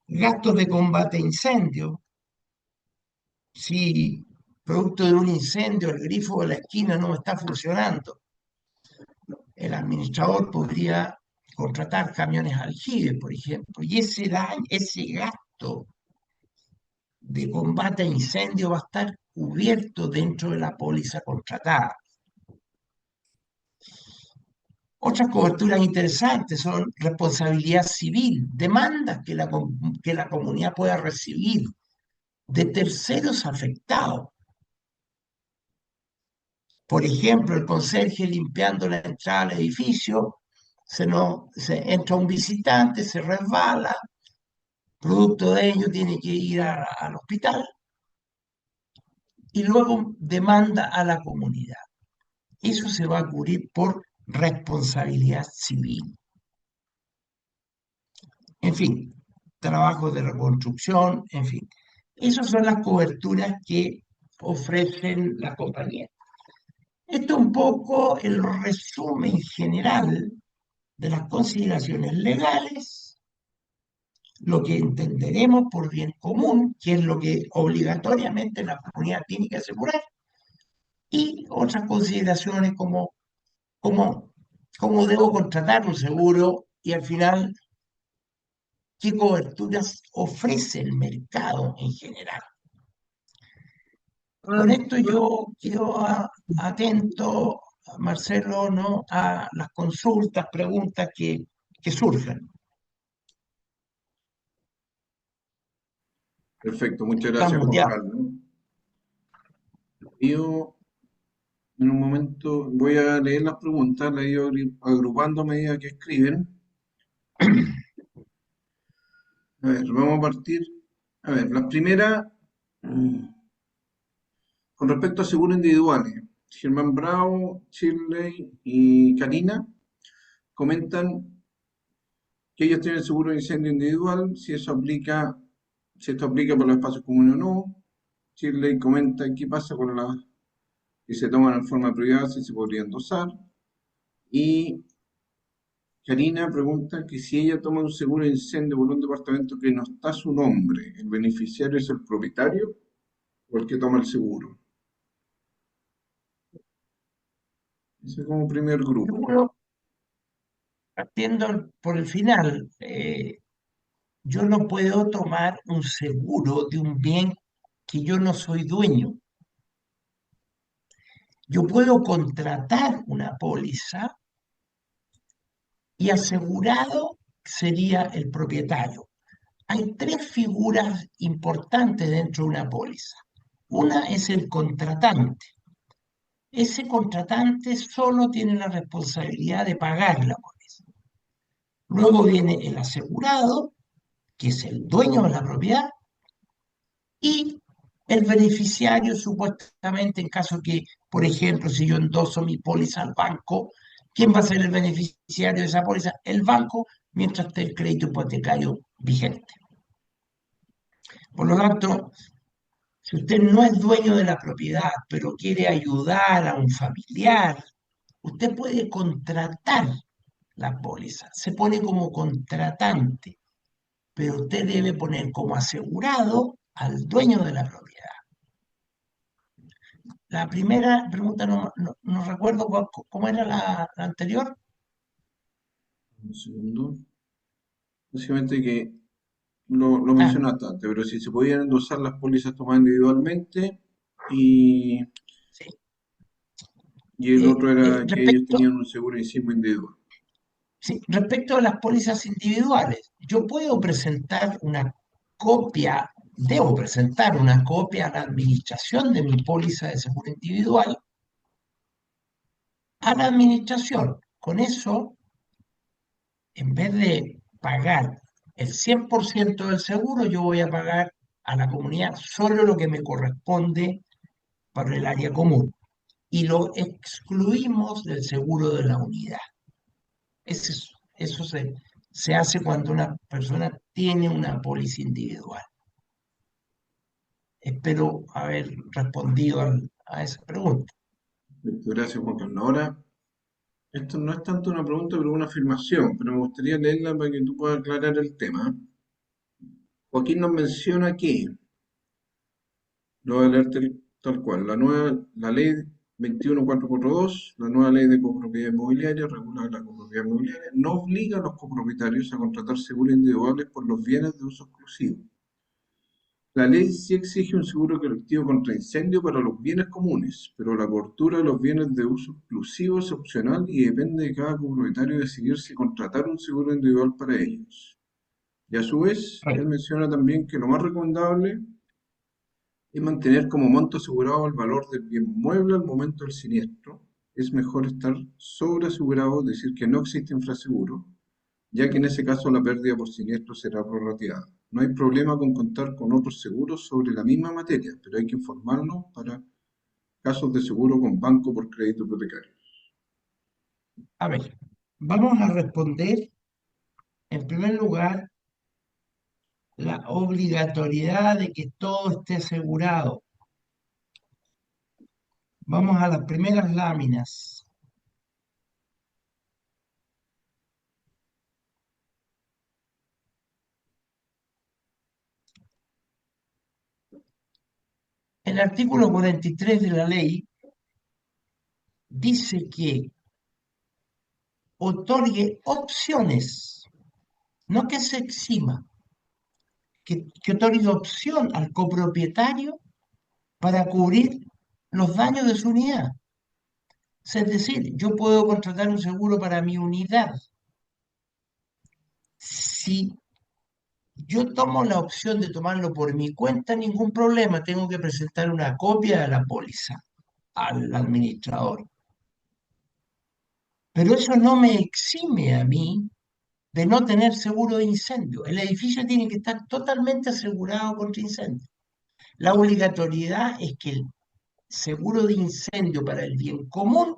Gastos de combate a incendio. Si producto de un incendio el grifo de la esquina no está funcionando, el administrador podría contratar camiones aljibe, por ejemplo, y ese gasto de combate a incendio va a estar cubierto dentro de la póliza contratada. Otras coberturas interesantes son responsabilidad civil, demandas que la comunidad pueda recibir de terceros afectados. Por ejemplo, el conserje limpiando la entrada al edificio, se entra un visitante, se resbala, producto de ello tiene que ir al hospital y luego demanda a la comunidad. Eso se va a cubrir por responsabilidad civil. En fin, trabajos de reconstrucción, en fin. Esas son las coberturas que ofrecen las compañías. Esto es un poco el resumen general de las consideraciones legales, lo que entenderemos por bien común, que es lo que obligatoriamente la comunidad tiene que asegurar, y otras consideraciones como cómo debo contratar un seguro y al final qué coberturas ofrece el mercado en general. Con esto yo quedo atento Marcelo, ¿no?, a las consultas, preguntas que surjan. Perfecto, muchas gracias, Estamos Juan ya. Carlos. Yo en un momento voy a leer las preguntas, las he ido agrupando a medida que escriben. A ver, vamos a partir. A ver, las primeras, mm, con respecto a seguros individuales. Germán Bravo, Shirley y Karina comentan que ellos tienen seguro de incendio individual, si esto aplica para los espacios comunes o no. Shirley comenta qué pasa con las que se toman en forma privada, si se podría endosar. Y Karina pregunta que si ella toma un seguro de incendio por un departamento que no está a su nombre, ¿el beneficiario es el propietario o el que toma el seguro? Ese es como primer grupo. Seguro, partiendo por el final, yo no puedo tomar un seguro de un bien que yo no soy dueño. Yo puedo contratar una póliza y asegurado sería el propietario. Hay tres figuras importantes dentro de una póliza. Una es el contratante. Ese contratante solo tiene la responsabilidad de pagar la póliza. Luego viene el asegurado, que es el dueño de la propiedad, y el beneficiario, supuestamente, en caso que, por ejemplo, si yo endoso mi póliza al banco, ¿quién va a ser el beneficiario de esa póliza? El banco, mientras esté el crédito hipotecario vigente. Por lo tanto, si usted no es dueño de la propiedad, pero quiere ayudar a un familiar, usted puede contratar la póliza. Se pone como contratante, pero usted debe poner como asegurado al dueño de la propiedad. La primera pregunta no recuerdo cómo era la anterior. Un segundo. Básicamente que lo Ah, mencionaste antes, pero si se podían endosar las pólizas tomadas individualmente y, sí. y el otro era que ellos Respecto, tenían un seguro de sismo individual. sí, respecto a las pólizas individuales, yo puedo presentar una copia, debo presentar una copia a la administración de mi póliza de seguro individual, a la administración. Con eso, en vez de pagar el 100% del seguro, yo voy a pagar a la comunidad solo lo que me corresponde para el área común y lo excluimos del seguro de la unidad. Eso se hace cuando una persona tiene una póliza individual. Espero haber respondido a esa pregunta. Perfecto, gracias, Juan Carlos. Ahora, esto no es tanto una pregunta, pero una afirmación, pero me gustaría leerla para que tú puedas aclarar el tema. Joaquín nos menciona que, lo voy a leer tal cual, la ley 21442, la nueva ley de copropiedad inmobiliaria, regula la copropiedad inmobiliaria, no obliga a los copropietarios a contratar seguros individuales por los bienes de uso exclusivo. La ley sí exige un seguro colectivo contra incendio para los bienes comunes, pero la cobertura de los bienes de uso exclusivo es opcional y depende de cada copropietario decidir si contratar un seguro individual para ellos. Y a su vez, él Correcto. menciona también que lo más recomendable es mantener como monto asegurado el valor del bien mueble al momento del siniestro. Es mejor estar sobreasegurado, es decir, que no existe infraseguro, ya que en ese caso la pérdida por siniestro será prorrateada. No hay problema con contar con otros seguros sobre la misma materia, pero hay que informarnos para casos de seguro con banco por crédito hipotecario. A ver, vamos a responder en primer lugar la obligatoriedad de que todo esté asegurado. Vamos a las primeras láminas. El artículo 43 de la ley dice que otorgue opciones, no que se exima, que otorgue opción al copropietario para cubrir los daños de su unidad. Es decir, yo puedo contratar un seguro para mi unidad. Si yo tomo la opción de tomarlo por mi cuenta, ningún problema, tengo que presentar una copia de la póliza al administrador. Pero eso no me exime a mí de no tener seguro de incendio. El edificio tiene que estar totalmente asegurado contra incendio. La obligatoriedad es que el seguro de incendio para el bien común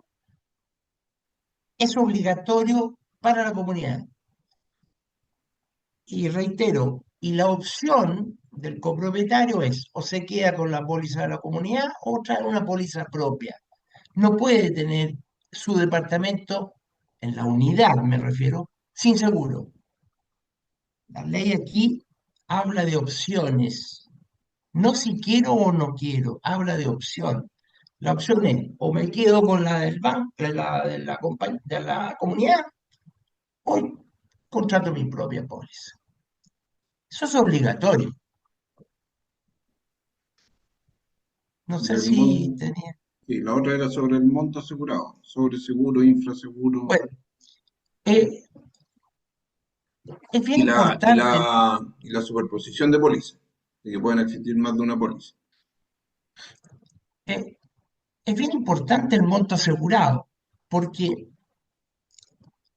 es obligatorio para la comunidad. Y reitero, y la opción del copropietario es o se queda con la póliza de la comunidad o trae una póliza propia. No puede tener su departamento, en la unidad me refiero, sin seguro. La ley aquí habla de opciones, no si quiero o no quiero, habla de opción. La opción es o me quedo con la del banco, de la comunidad, o contrato mi propia póliza. Eso es obligatorio. No sé Del si mon- tenía. sí, la otra era sobre el monto asegurado, sobre seguro, infraseguro Bueno, eh, es bien y importante, y la superposición de pólizas, de que pueden existir más de una póliza. eh, es bien importante el monto asegurado, porque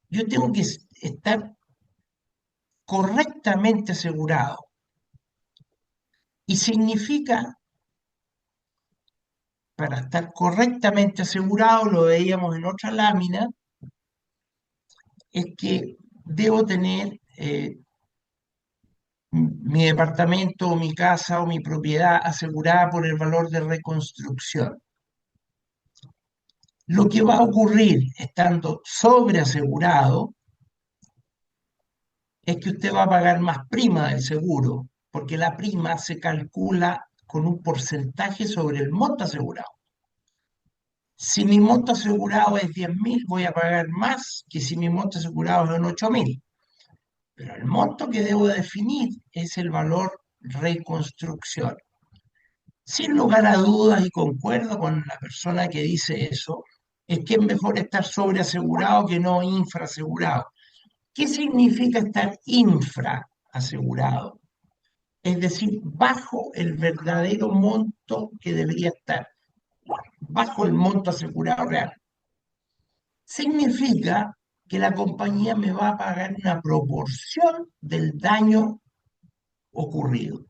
yo tengo que estar correctamente asegurado. Y significa, para estar correctamente asegurado, lo veíamos en otra lámina, es que debo tener mi departamento o mi casa o mi propiedad asegurada por el valor de reconstrucción. Lo que va a ocurrir estando sobreasegurado es que usted va a pagar más prima del seguro, porque la prima se calcula con un porcentaje sobre el monto asegurado. Si mi monto asegurado es 10.000, voy a pagar más que si mi monto asegurado es en 8.000. Pero el monto que debo definir es el valor reconstrucción. Sin lugar a dudas, y concuerdo con la persona que dice eso, es que es mejor estar sobreasegurado que no infraasegurado. ¿Qué significa estar infraasegurado? Es decir, bajo el verdadero monto que debería estar, bajo el monto asegurado real. Significa que la compañía me va a pagar una proporción del daño ocurrido.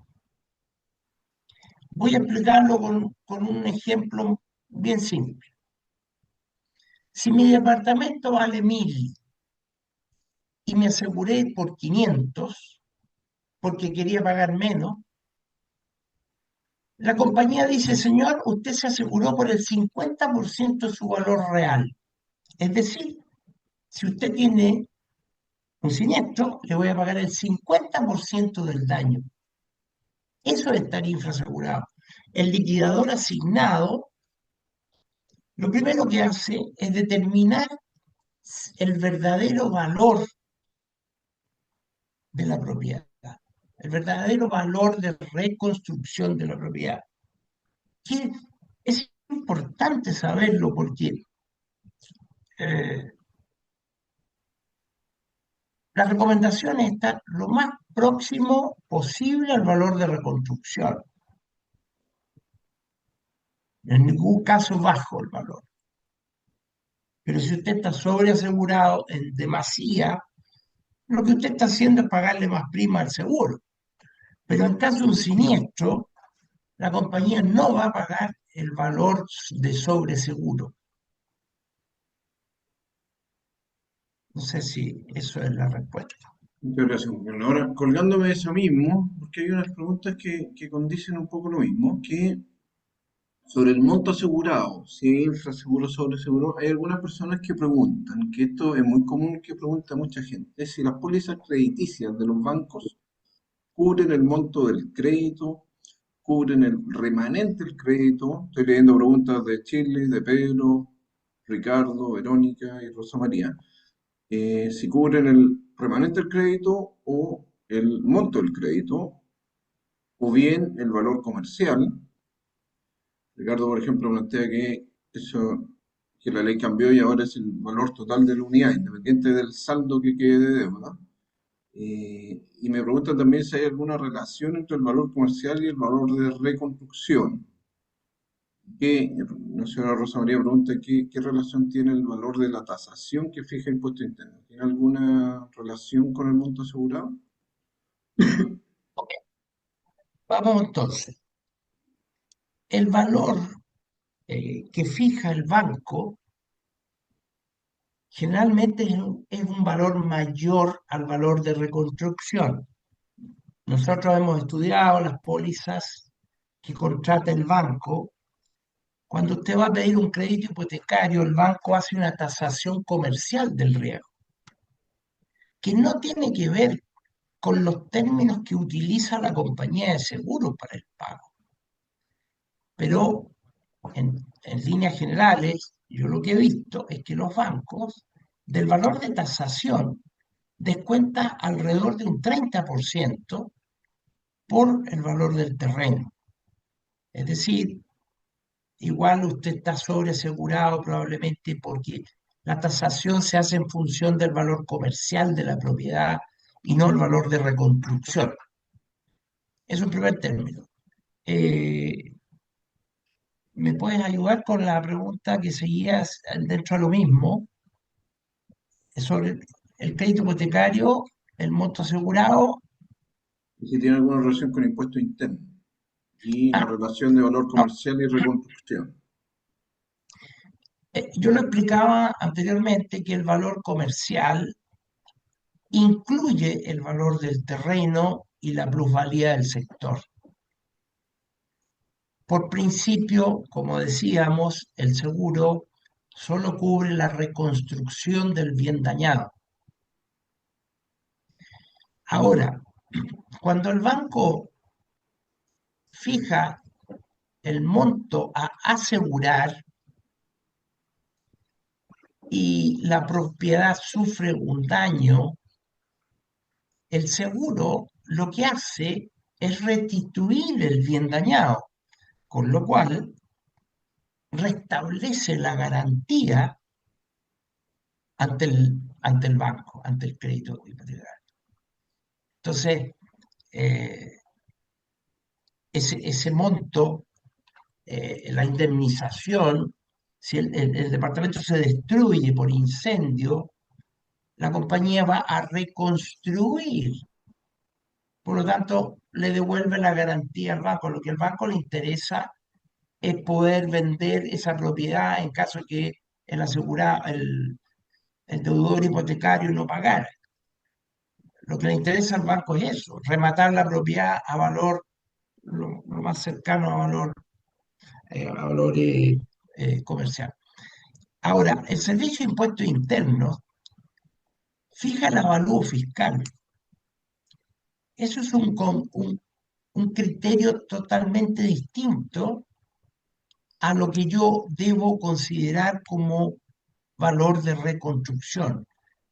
Voy a explicarlo con un ejemplo bien simple. Si mi departamento vale 1.000 y me aseguré por 500 porque quería pagar menos, la compañía dice, señor, usted se aseguró por el 50% de su valor real. Es decir, si usted tiene un siniestro, le voy a pagar el 50% del daño. Eso es estar infrasegurado. El liquidador asignado, lo primero que hace es determinar el verdadero valor de la propiedad, el verdadero valor de reconstrucción de la propiedad. Que es importante saberlo porque eh, las recomendaciones están lo más próximo posible al valor de reconstrucción. En ningún caso bajo el valor. Pero si usted está sobreasegurado en demasía, lo que usted está haciendo es pagarle más prima al seguro. Pero en caso de un siniestro, la compañía no va a pagar el valor de sobreseguro. No sé si eso es la respuesta. Muchas gracias, Juan. Ahora, colgándome de eso mismo, porque hay unas preguntas que condicen un poco lo mismo, que sobre el monto asegurado, si hay infraseguro, sobreseguro, hay algunas personas que preguntan, que esto es muy común que pregunta mucha gente, si las pólizas crediticias de los bancos cubren el monto del crédito, cubren el remanente del crédito. Estoy leyendo preguntas de Chile, de Pedro, Ricardo, Verónica y Rosa María. Si cubren el remanente del crédito o el monto del crédito, o bien el valor comercial. Ricardo, por ejemplo, plantea que eso que la ley cambió y ahora es el valor total de la unidad, independiente del saldo que quede de deuda. Y me pregunta también si hay alguna relación entre el valor comercial y el valor de reconstrucción. La señora Rosa María pregunta qué relación tiene el valor de la tasación que fija el impuesto interno. ¿Tiene alguna relación con el monto asegurado? Ok, vamos entonces. El valor que fija el banco generalmente es un valor mayor al valor de reconstrucción. Nosotros hemos estudiado las pólizas que contrata el banco. Cuando usted va a pedir un crédito hipotecario, el banco hace una tasación comercial del riesgo, que no tiene que ver con los términos que utiliza la compañía de seguros para el pago. Pero en líneas generales, yo lo que he visto es que los bancos, del valor de tasación, descuenta alrededor de un 30% por el valor del terreno. Es decir, igual usted está sobreasegurado probablemente porque la tasación se hace en función del valor comercial de la propiedad y no el valor de reconstrucción. Es un primer término. Eh, ¿Me puedes ayudar con la pregunta que seguías dentro de lo mismo? Sobre el crédito hipotecario, el monto asegurado. Y si tiene alguna relación con impuesto interno y la Ah, relación de valor no, comercial y reconstrucción. yo lo explicaba anteriormente que el valor comercial incluye el valor del terreno y la plusvalía del sector. Por principio, como decíamos, el seguro solo cubre la reconstrucción del bien dañado. Ahora, cuando el banco fija el monto a asegurar y la propiedad sufre un daño, el seguro lo que hace es restituir el bien dañado, con lo cual restablece la garantía ante el banco, ante el crédito hipotecario. Entonces, eh, ese monto, la indemnización, si el departamento se destruye por incendio, la compañía va a reconstruir. Por lo tanto, le devuelve la garantía al banco. Lo que al banco le interesa es poder vender esa propiedad en caso de que el deudor hipotecario no pagara. Lo que le interesa al banco es eso, rematar la propiedad a valor lo más cercano a valor comercial. Ahora, el Servicio de Impuestos Internos fija el avalúo fiscal. Eso es un criterio totalmente distinto a lo que yo debo considerar como valor de reconstrucción.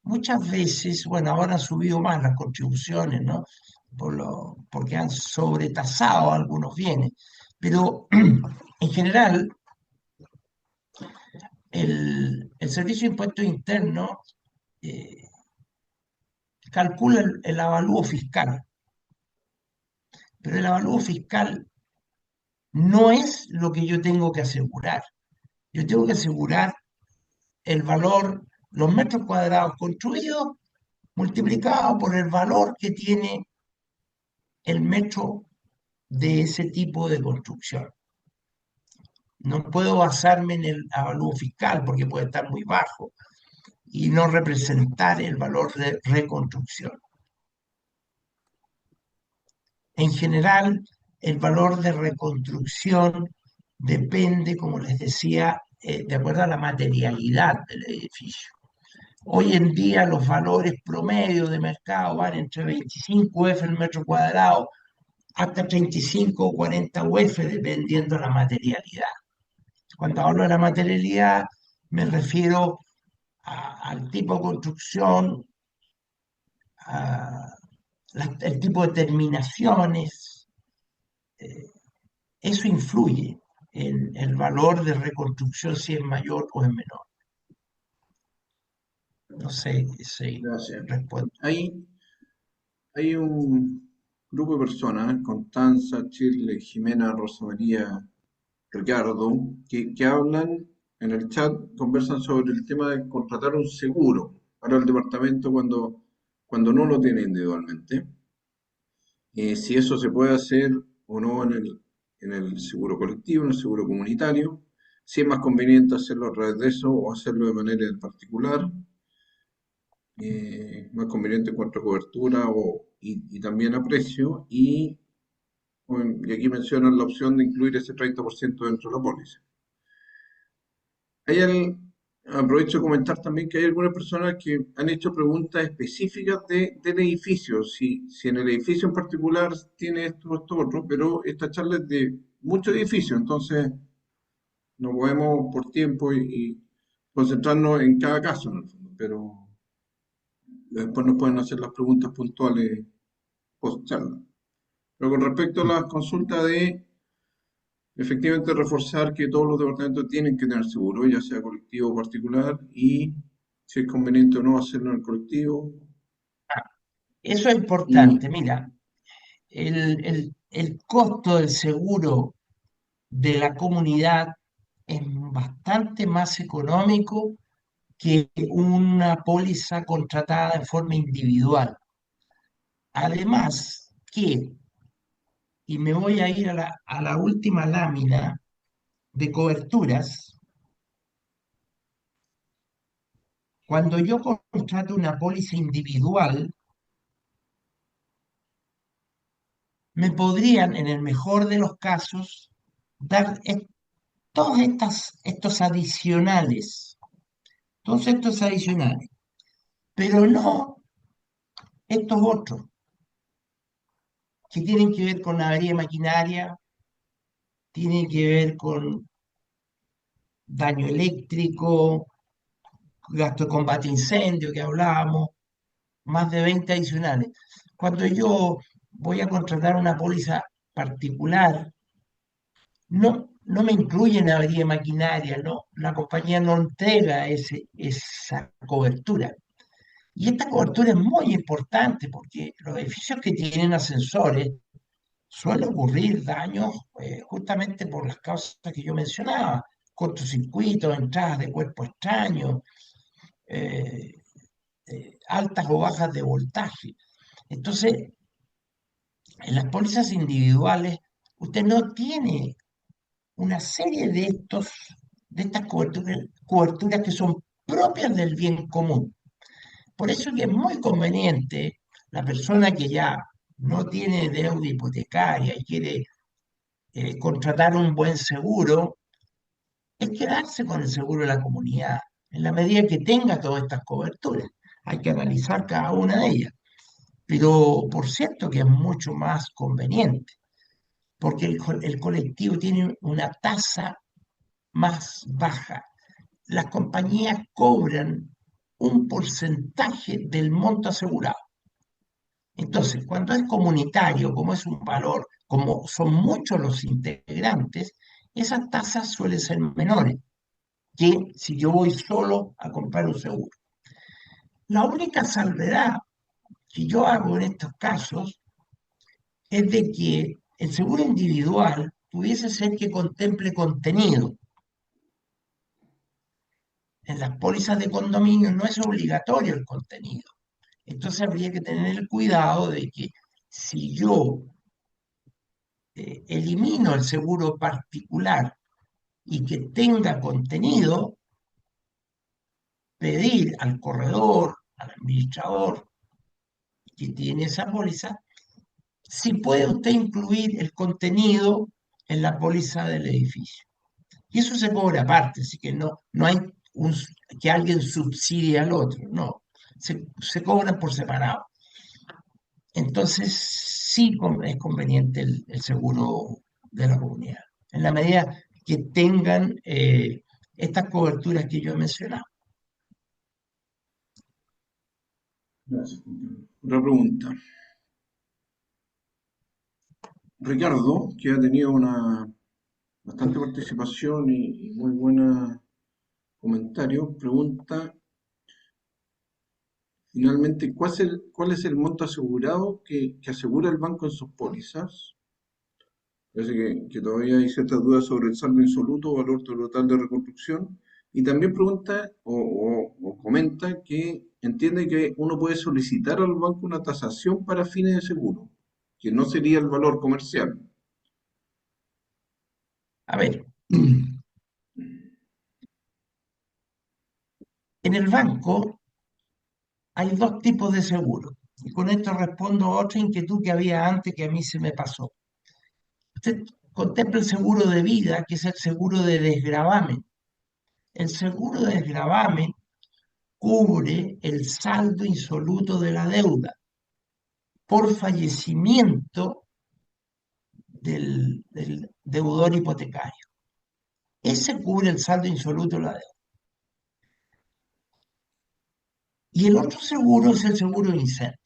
Muchas veces, bueno, ahora han subido más las contribuciones, ¿no? Porque han sobretasado algunos bienes, pero en general el Servicio de Impuestos Internos eh, calcula el avalúo fiscal, pero el avalúo fiscal no es lo que yo tengo que asegurar. Yo tengo que asegurar el valor, los metros cuadrados construidos multiplicado por el valor que tiene el metro de ese tipo de construcción. No puedo basarme en el avalúo fiscal porque puede estar muy bajo y no representar el valor de reconstrucción. En general, el valor de reconstrucción depende, como les decía, de acuerdo a la materialidad del edificio. Hoy en día los valores promedio de mercado van entre 25 UF el metro cuadrado hasta 35 o 40 UF dependiendo de la materialidad. Cuando hablo de la materialidad me refiero al tipo de construcción, el tipo de terminaciones. Eso influye. el valor de reconstrucción si es mayor o es menor. No sé si Gracias. respuesto. Hay un grupo de personas, Constanza, Shirley, Jimena, Rosa María, Ricardo, que hablan en el chat, conversan sobre el tema de contratar un seguro para el departamento cuando no lo tiene individualmente. Si eso se puede hacer o no en el seguro colectivo, en el seguro comunitario, si es más conveniente hacerlo a través de eso o hacerlo de manera particular, más conveniente en cuanto a cobertura y también a precio, bueno, y aquí mencionan la opción de incluir ese 30% dentro de la póliza. Hay aprovecho de comentar también que hay algunas personas que han hecho preguntas específicas del edificio, si en el edificio en particular tiene esto, otro, pero esta charla es de muchos edificios, entonces no podemos por tiempo y concentrarnos en cada caso, en el fondo, pero después nos pueden hacer las preguntas puntuales post charla. Pero con respecto a las consultas de efectivamente reforzar que todos los departamentos tienen que tener seguro, ya sea colectivo o particular, y si es conveniente o no hacerlo en el colectivo. Eso es Y importante. Mira, el costo del seguro de la comunidad es bastante más económico que una póliza contratada en forma individual. Además que, y me voy a ir a la última lámina de coberturas, cuando yo contrato una póliza individual, me podrían, en el mejor de los casos, dar todos estos adicionales, pero no estos otros, que tienen que ver con avería de maquinaria, tienen que ver con daño eléctrico, gasto de combate a incendio que hablábamos, más de 20 adicionales. Cuando yo voy a contratar una póliza particular, no me incluyen avería de maquinaria, no, la compañía no entrega esa cobertura. Y esta cobertura es muy importante porque los edificios que tienen ascensores suele ocurrir daños justamente por las causas que yo mencionaba, cortocircuitos, entradas de cuerpo extraño, eh, altas o bajas de voltaje. Entonces, en las pólizas individuales, usted no tiene una serie de estas coberturas que son propias del bien común. Por eso que es muy conveniente la persona que ya no tiene deuda hipotecaria y quiere contratar un buen seguro, es quedarse con el seguro de la comunidad, en la medida que tenga todas estas coberturas. Hay que analizar cada una de ellas. Pero por cierto que es mucho más conveniente, porque el colectivo tiene una tasa más baja. Las compañías cobran un porcentaje del monto asegurado. Entonces, cuando es comunitario, como es un valor, como son muchos los integrantes, esas tasas suelen ser menores que si yo voy solo a comprar un seguro. La única salvedad que yo hago en estos casos es de que el seguro individual pudiese ser que contemple contenido. En las pólizas de condominio no es obligatorio el contenido. Entonces habría que tener el cuidado de que si yo elimino el seguro particular y que tenga contenido, pedir al corredor, al administrador que tiene esa póliza, si puede usted incluir el contenido en la póliza del edificio. Y eso se cobra aparte, así que no hay que alguien subsidie al otro, no, se cobran por separado. Entonces, sí es conveniente el seguro de la comunidad, en la medida que tengan estas coberturas que yo he mencionado. gracias. Otra pregunta. Ricardo, que ha tenido una bastante participación y muy buenos comentarios. Pregunta, finalmente, cuál es el monto asegurado que asegura el banco en sus pólizas? Parece que todavía hay ciertas dudas sobre el saldo insoluto o valor total de reconstrucción. Y también pregunta o comenta que entiende que uno puede solicitar al banco una tasación para fines de seguro, que no sería el valor comercial. A ver, en el banco hay dos tipos de seguro. Y con esto respondo a otra inquietud que había antes que a mí se me pasó. Usted contempla el seguro de vida, que es el seguro de desgravamen. El seguro de desgravamen cubre el saldo insoluto de la deuda por fallecimiento del deudor hipotecario. Ese cubre el saldo insoluto de la deuda. Y el otro seguro es el seguro de incendio.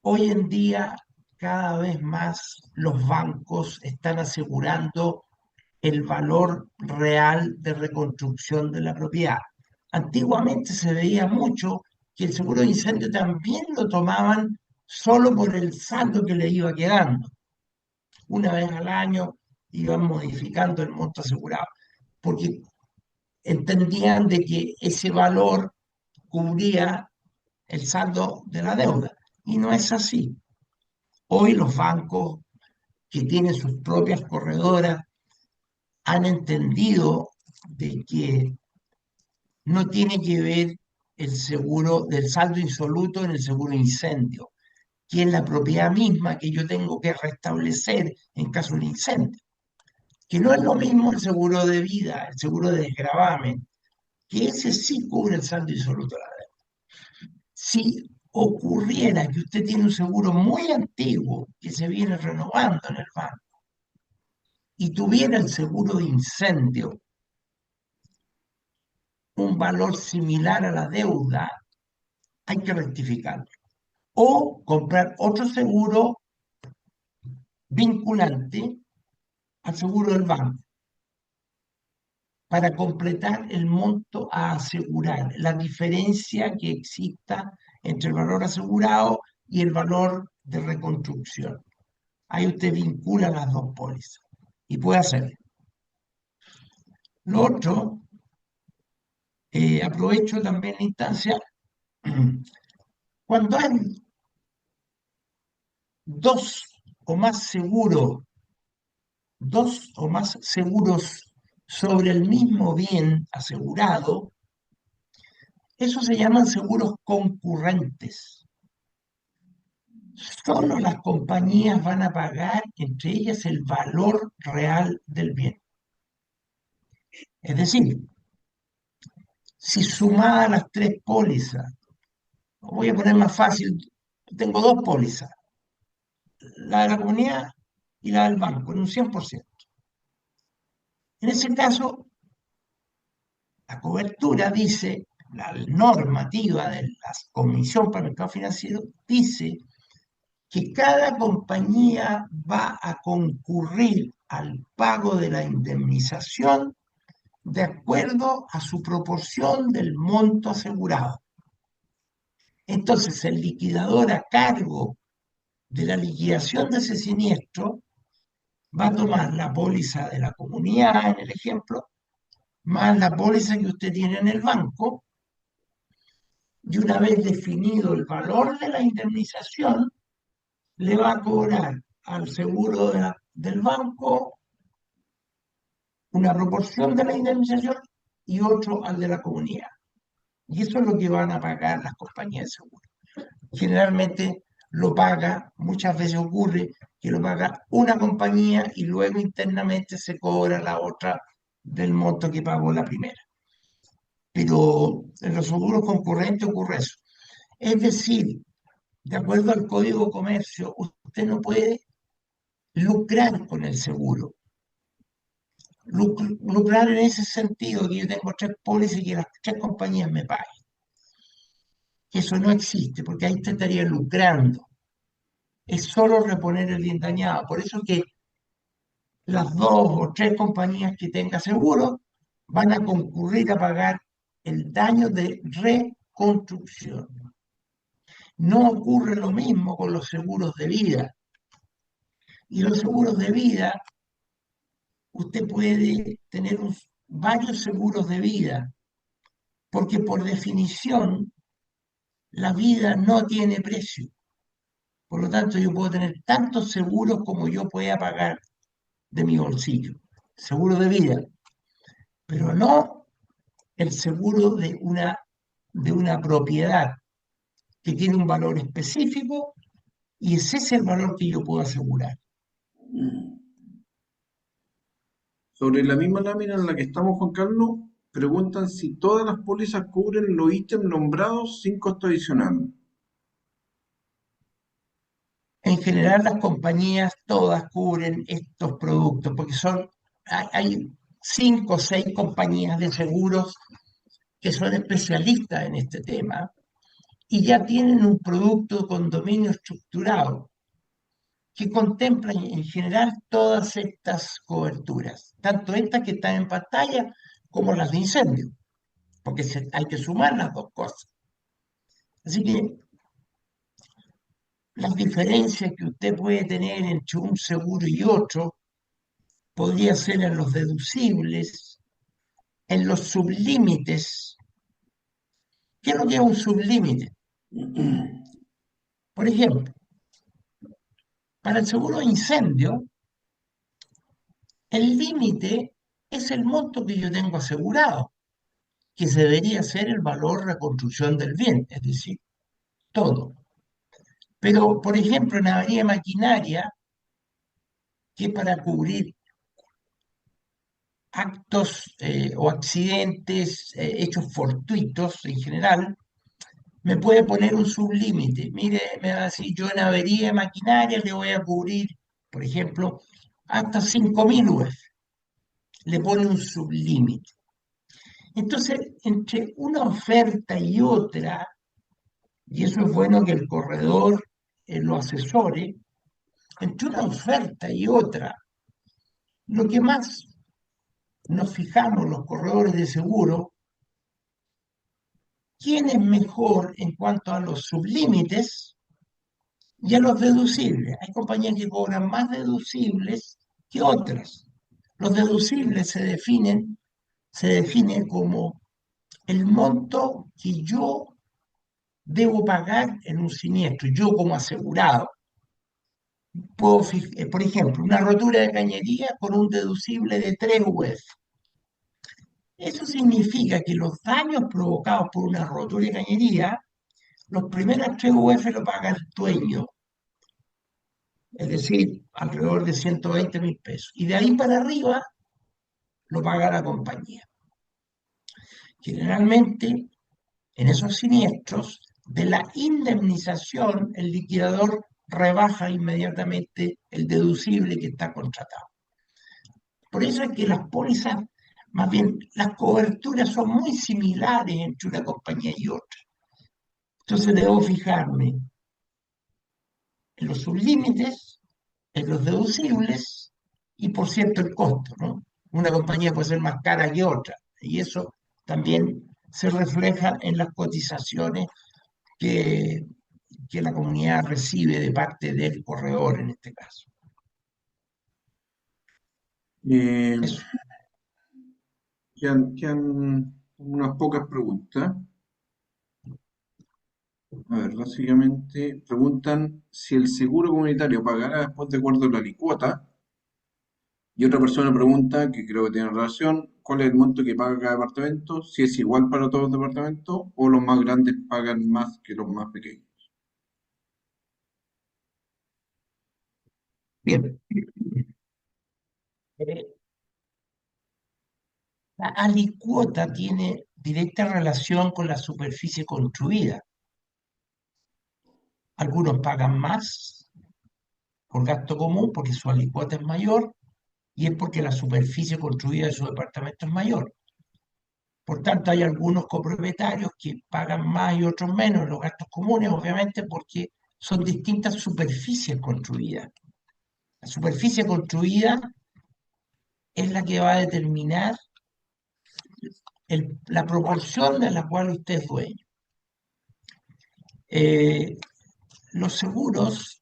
Hoy en día, cada vez más los bancos están asegurando el valor real de reconstrucción de la propiedad. Antiguamente se veía mucho que el seguro de incendio también lo tomaban solo por el saldo que le iba quedando. Una vez al año iban modificando el monto asegurado, porque entendían de que ese valor cubría el saldo de la deuda. Y no es así. Hoy los bancos que tienen sus propias corredoras han entendido de que no tiene que ver el seguro del saldo insoluto en el seguro de incendio, que es la propiedad misma que yo tengo que restablecer en caso de incendio. Que no es lo mismo el seguro de vida, el seguro de desgravamen, que ese sí cubre el saldo insoluto de la deuda. Si ocurriera que usted tiene un seguro muy antiguo que se viene renovando en el banco y tuviera el seguro de incendio un valor similar a la deuda, hay que rectificarlo. O comprar otro seguro vinculante al seguro del banco para completar el monto a asegurar, la diferencia que exista entre el valor asegurado y el valor de reconstrucción. Ahí usted vincula las dos pólizas y puede hacerlo. Lo otro, aprovecho también la instancia, cuando hay dos o más seguros, dos o más seguros sobre el mismo bien asegurado, eso se llaman seguros concurrentes. Solo las compañías van a pagar entre ellas el valor real del bien. Es decir, si sumadas las tres pólizas, lo voy a poner más fácil, tengo dos pólizas, la de la comunidad y la del banco, en un 100%. En ese caso, la cobertura dice, la normativa de la Comisión para el Mercado Financiero dice que cada compañía va a concurrir al pago de la indemnización de acuerdo a su proporción del monto asegurado. Entonces, el liquidador a cargo de la liquidación de ese siniestro va a tomar la póliza de la comunidad, en el ejemplo, más la póliza que usted tiene en el banco, y una vez definido el valor de la indemnización, le va a cobrar al seguro del banco una proporción de la indemnización y otro al de la comunidad. Y eso es lo que van a pagar las compañías de seguro. Generalmente lo paga, muchas veces ocurre que lo paga una compañía y luego internamente se cobra la otra del monto que pagó la primera. Pero en los seguros concurrentes ocurre eso. Es decir, de acuerdo al Código de Comercio, usted no puede lucrar con el seguro. Lucrar en ese sentido, que yo tengo tres pólizas y que las tres compañías me paguen. Eso no existe, porque ahí usted estaría lucrando. Es solo reponer el bien dañado. Por eso que las dos o tres compañías que tengan seguro van a concurrir a pagar el daño de reconstrucción. No ocurre lo mismo con los seguros de vida. Y los seguros de vida, usted puede tener varios seguros de vida, porque por definición la vida no tiene precio. Por lo tanto, yo puedo tener tantos seguros como yo pueda pagar de mi bolsillo. Seguro de vida, pero no el seguro de una propiedad que tiene un valor específico y ese es el valor que yo puedo asegurar. Sobre la misma lámina en la que estamos, Juan Carlos, preguntan si todas las pólizas cubren los ítems nombrados sin costo adicional. En general, las compañías todas cubren estos productos porque hay 5 o 6 compañías de seguros que son especialistas en este tema y ya tienen un producto de condominio estructurado que contempla en general todas estas coberturas, tanto estas que están en pantalla como las de incendio, porque hay que sumar las dos cosas. Así que las diferencias que usted puede tener entre un seguro y otro podría ser en los deducibles, en los sublímites. ¿Qué es lo que es un sublímite? Por ejemplo, para el seguro de incendio, el límite es el monto que yo tengo asegurado, que se debería ser el valor de reconstrucción del bien, es decir, todo. Pero, por ejemplo, en avería de maquinaria, que para cubrir actos o accidentes, hechos fortuitos en general, me puede poner un sublímite. Mire, me va a decir, yo en avería de maquinaria le voy a cubrir, por ejemplo, hasta 5.000 UF. Le pone un sublímite. Entonces, entre una oferta y otra, y eso es bueno que el corredor lo asesore, entre una oferta y otra, lo que más nos fijamos los corredores de seguro, quién es mejor en cuanto a los sublímites y a los deducibles. Hay compañías que cobran más deducibles que otras. Los deducibles se definen como el monto que yo debo pagar en un siniestro, yo como asegurado. Por ejemplo, una rotura de cañería con un deducible de 3 UF. Eso significa que los daños provocados por una rotura de cañería, los primeros 3 UF lo paga el dueño, es decir, alrededor de 120.000 pesos. Y de ahí para arriba lo paga la compañía. Generalmente, en esos siniestros, de la indemnización, el liquidador rebaja inmediatamente el deducible que está contratado. Por eso es que las pólizas, más bien las coberturas son muy similares entre una compañía y otra. Entonces debo fijarme en los sublímites, en los deducibles y, por cierto, el costo, ¿no? Una compañía puede ser más cara que otra y eso también se refleja en las cotizaciones que, que la comunidad recibe de parte del corredor en este caso. Eh, Eso. quedan unas pocas preguntas. A ver, básicamente preguntan si el seguro comunitario pagará después de acuerdo a la alicuota. Y otra persona pregunta, que creo que tiene relación, ¿cuál es el monto que paga cada departamento? Si es igual para todos los departamentos o los más grandes pagan más que los más pequeños. Bien. La alicuota tiene directa relación con la superficie construida. Algunos pagan más por gasto común porque su alicuota es mayor y es porque la superficie construida de su departamento es mayor. Por tanto, hay algunos copropietarios que pagan más y otros menos en los gastos comunes, obviamente porque son distintas superficies construidas. La superficie construida es la que va a determinar la proporción de la cual usted es dueño. Eh, los seguros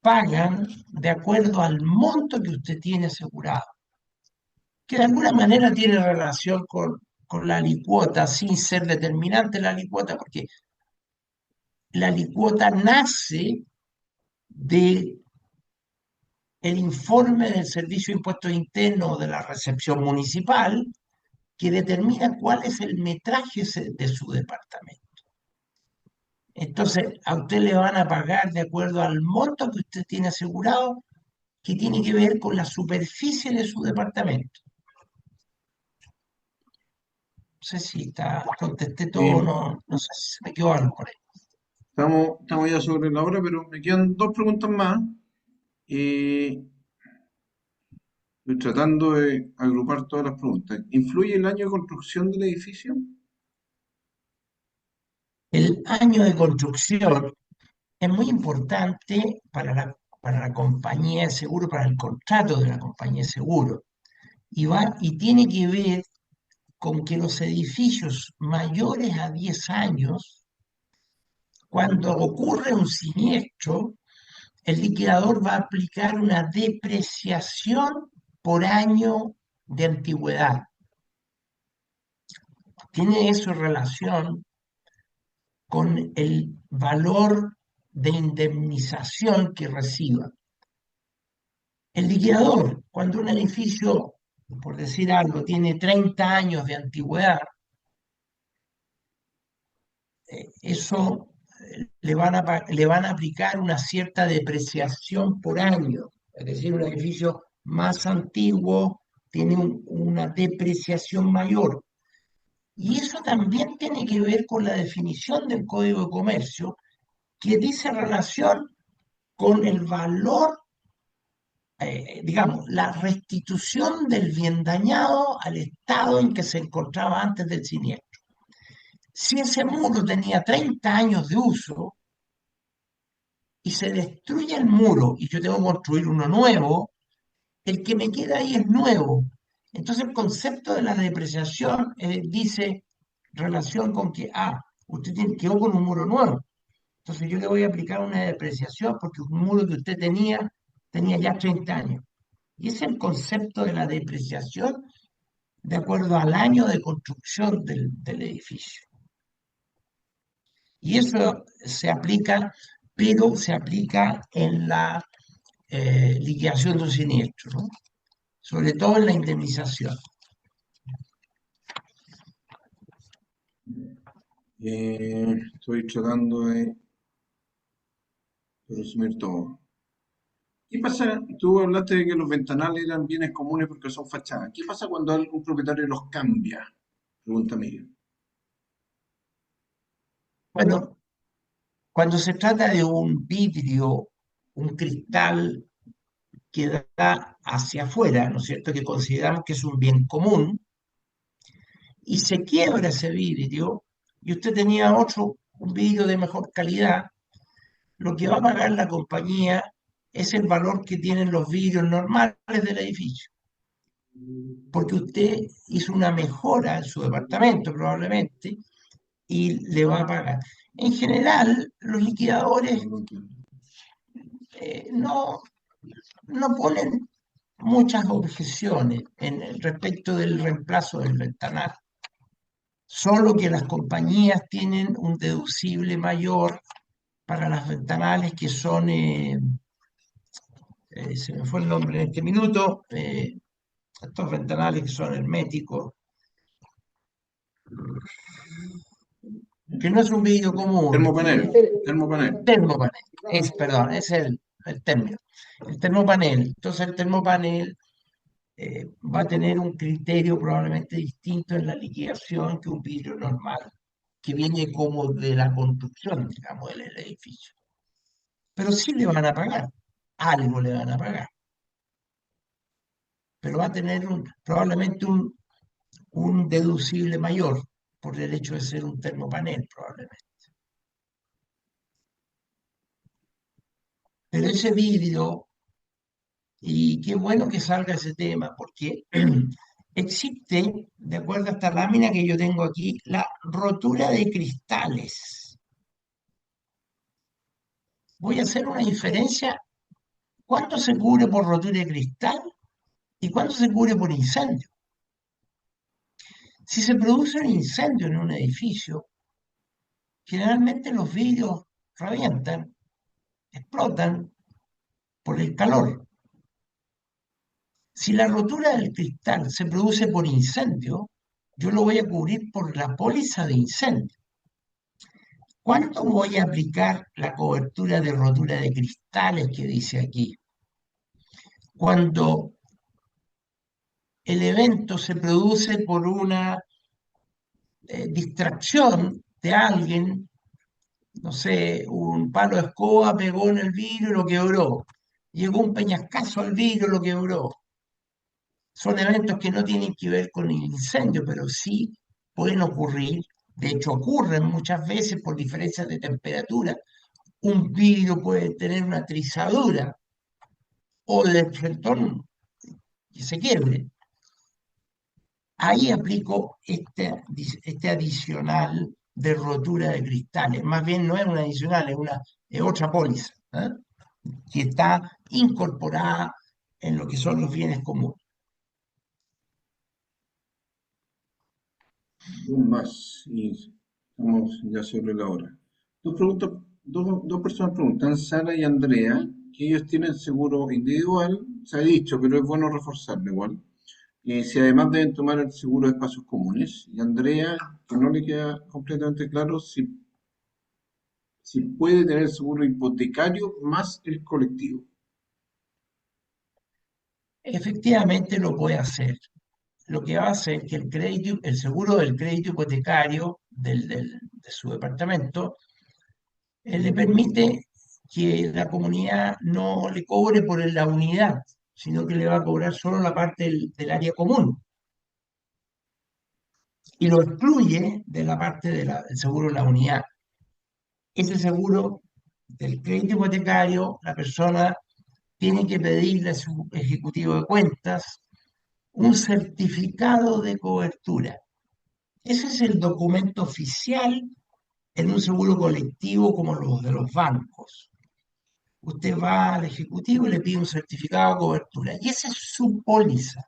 pagan de acuerdo al monto que usted tiene asegurado, que de alguna manera tiene relación con la alicuota, sin ser determinante la alicuota, porque la alicuota nace de el informe del Servicio de Impuestos Internos de la recepción municipal, que determina cuál es el metraje de su departamento. Entonces, a usted le van a pagar de acuerdo al monto que usted tiene asegurado, que tiene que ver con la superficie de su departamento. No sé si contesté todo, Eh, no sé si se me quedó algo por ahí. estamos ya sobre la hora, pero me quedan dos preguntas más. Eh, Estoy tratando de agrupar todas las preguntas. ¿Influye el año de construcción del edificio? El año de construcción es muy importante para la compañía de seguro, para el contrato de la compañía de seguro. Y tiene que ver con que los edificios mayores a 10 años, cuando ocurre un siniestro, el liquidador va a aplicar una depreciación por año de antigüedad. Tiene eso relación con el valor de indemnización que reciba. El liquidador, cuando un edificio, por decir algo, tiene 30 años de antigüedad, eso le van a aplicar una cierta depreciación por año. Es decir, un edificio más antiguo tiene una depreciación mayor. Y eso también tiene que ver con la definición del Código de Comercio, que dice relación con el valor, digamos, la restitución del bien dañado al estado en que se encontraba antes del siniestro. Si ese muro tenía 30 años de uso y se destruye el muro y yo tengo que construir uno nuevo, el que me queda ahí es nuevo. Entonces el concepto de la depreciación dice relación con que, usted quedó con un muro nuevo. Entonces yo le voy a aplicar una depreciación porque un muro que usted tenía ya 30 años. Y ese es el concepto de la depreciación de acuerdo al año de construcción del edificio. Y eso se aplica, pero se aplica en la liquidación de un siniestro, ¿no? Sobre todo en la indemnización. Estoy tratando de resumir todo. ¿Qué pasa? Tú hablaste de que los ventanales eran bienes comunes porque son fachadas. ¿Qué pasa cuando algún propietario los cambia? Pregunta Miguel. Bueno, cuando se trata de un vidrio, un cristal que da hacia afuera, ¿no es cierto?, que consideramos que es un bien común, y se quiebra ese vidrio, y usted tenía un vidrio de mejor calidad, lo que va a pagar la compañía es el valor que tienen los vidrios normales del edificio. Porque usted hizo una mejora en su departamento probablemente y le va a pagar. En general, los liquidadores no, no ponen muchas objeciones respecto del reemplazo del ventanal. Solo que las compañías tienen un deducible mayor para las ventanales que son, se me fue el nombre en este minuto, estos ventanales que son herméticos, que no es un vidrio común, Termopanel. Termopanel. termopanel, perdón, ese es el término. El termopanel. Entonces el termopanel va a tener un criterio probablemente distinto en la liquidación que un vidrio normal, que viene como de la construcción, digamos, del edificio. Pero sí le van a pagar, algo le van a pagar, pero va a tener probablemente un deducible mayor por el hecho de ser un termopanel, probablemente. Pero ese vidrio Y qué bueno que salga ese tema, porque existe, de acuerdo a esta lámina que yo tengo aquí, la rotura de cristales. Voy a hacer una diferencia. ¿Cuánto se cubre por rotura de cristal y cuánto se cubre por incendio? Si se produce un incendio en un edificio, generalmente los vidrios revientan, explotan por el calor. Si la rotura del cristal se produce por incendio, yo lo voy a cubrir por la póliza de incendio. ¿Cuánto voy a aplicar la cobertura de rotura de cristales que dice aquí? Cuando el evento se produce por una distracción de alguien, no sé, un palo de escoba pegó en el vidrio y lo quebró. Llegó un peñascazo al vidrio y lo quebró. Son eventos que no tienen que ver con el incendio, pero sí pueden ocurrir. De hecho, ocurren muchas veces por diferencias de temperatura. Un vidrio puede tener una trizadura o de reflector que se quiebre. Ahí aplico este adicional de rotura de cristales. Más bien no es un adicional, es otra póliza, ¿eh? Que está incorporada en lo que son los bienes comunes. Dos más y estamos ya sobre la hora. Dos personas preguntan, Sara y Andrea, que ellos tienen seguro individual, se ha dicho, pero es bueno reforzarlo igual. Si además deben tomar el seguro de espacios comunes. Y Andrea, que no le queda completamente claro si puede tener seguro hipotecario más el colectivo. Efectivamente lo puede hacer. Lo que hace es que el seguro del crédito hipotecario de su departamento le permite que la comunidad no le cobre por la unidad, sino que le va a cobrar solo la parte del área común y lo excluye de la parte del seguro de la unidad. Ese seguro del crédito hipotecario, la persona tiene que pedirle a su ejecutivo de cuentas un certificado de cobertura. Ese es el documento oficial en un seguro colectivo como los de los bancos. Usted va al ejecutivo y le pide un certificado de cobertura. Y esa es su póliza.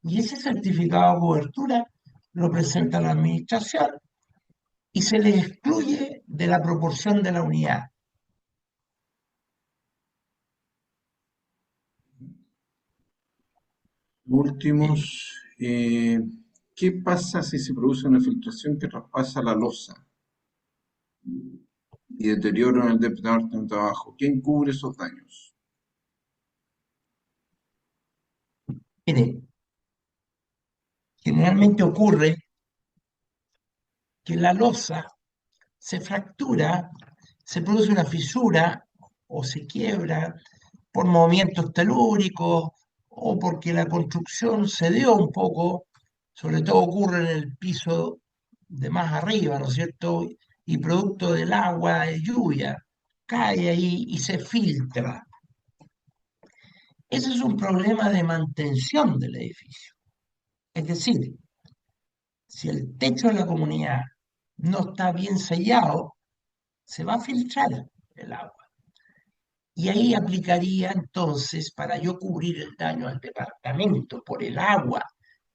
Y ese certificado de cobertura lo presenta la administración y se le excluye de la proporción de la unidad. Últimos, ¿qué pasa si se produce una filtración que traspasa la losa y deterioro en el departamento de abajo? ¿Quién cubre esos daños? Mire, generalmente ocurre que la losa se fractura, se produce una fisura o se quiebra por movimientos telúricos o porque la construcción cedió un poco, sobre todo ocurre en el piso de más arriba, ¿no es cierto? Y producto del agua de lluvia, cae ahí y se filtra. Ese es un problema de mantención del edificio. Es decir, si el techo de la comunidad no está bien sellado, se va a filtrar el agua. Y ahí aplicaría entonces, para yo cubrir el daño al departamento por el agua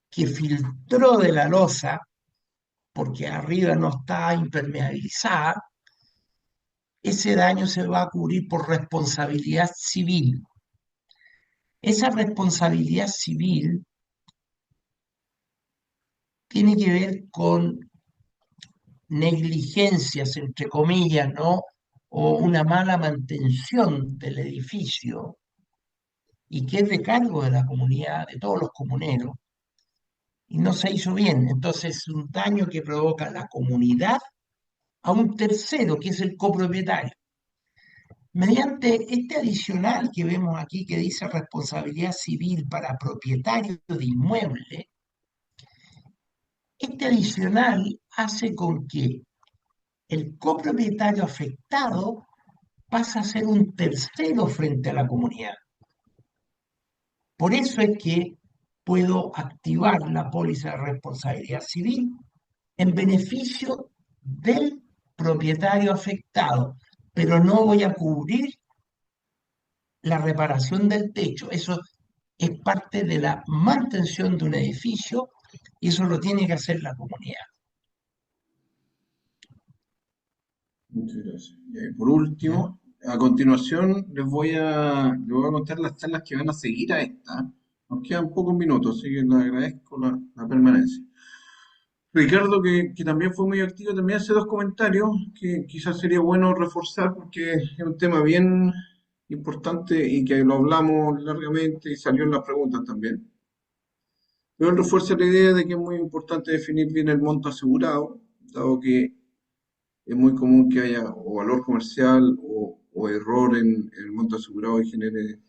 que filtró de la losa, porque arriba no está impermeabilizada, ese daño se va a cubrir por responsabilidad civil. Esa responsabilidad civil tiene que ver con negligencias, entre comillas, ¿no? O una mala mantención del edificio y que es de cargo de la comunidad, de todos los comuneros, y no se hizo bien. Entonces, es un daño que provoca la comunidad a un tercero, que es el copropietario. Mediante este adicional que vemos aquí, que dice responsabilidad civil para propietarios de inmueble, este adicional hace con que el copropietario afectado pasa a ser un tercero frente a la comunidad. Por eso es que puedo activar la póliza de responsabilidad civil en beneficio del propietario afectado, pero no voy a cubrir la reparación del techo. Eso es parte de la mantención de un edificio y eso lo tiene que hacer la comunidad. Muchas gracias. Y por último, a continuación les voy a contar las charlas que van a seguir a esta. Nos quedan pocos minutos, así que les agradezco la permanencia. Ricardo, que también fue muy activo, también hace dos comentarios que quizás sería bueno reforzar porque es un tema bien importante y que lo hablamos largamente y salió en las preguntas también. Pero él refuerza la idea de que es muy importante definir bien el monto asegurado, dado que es muy común que haya o valor comercial o error en el monto asegurado y genere.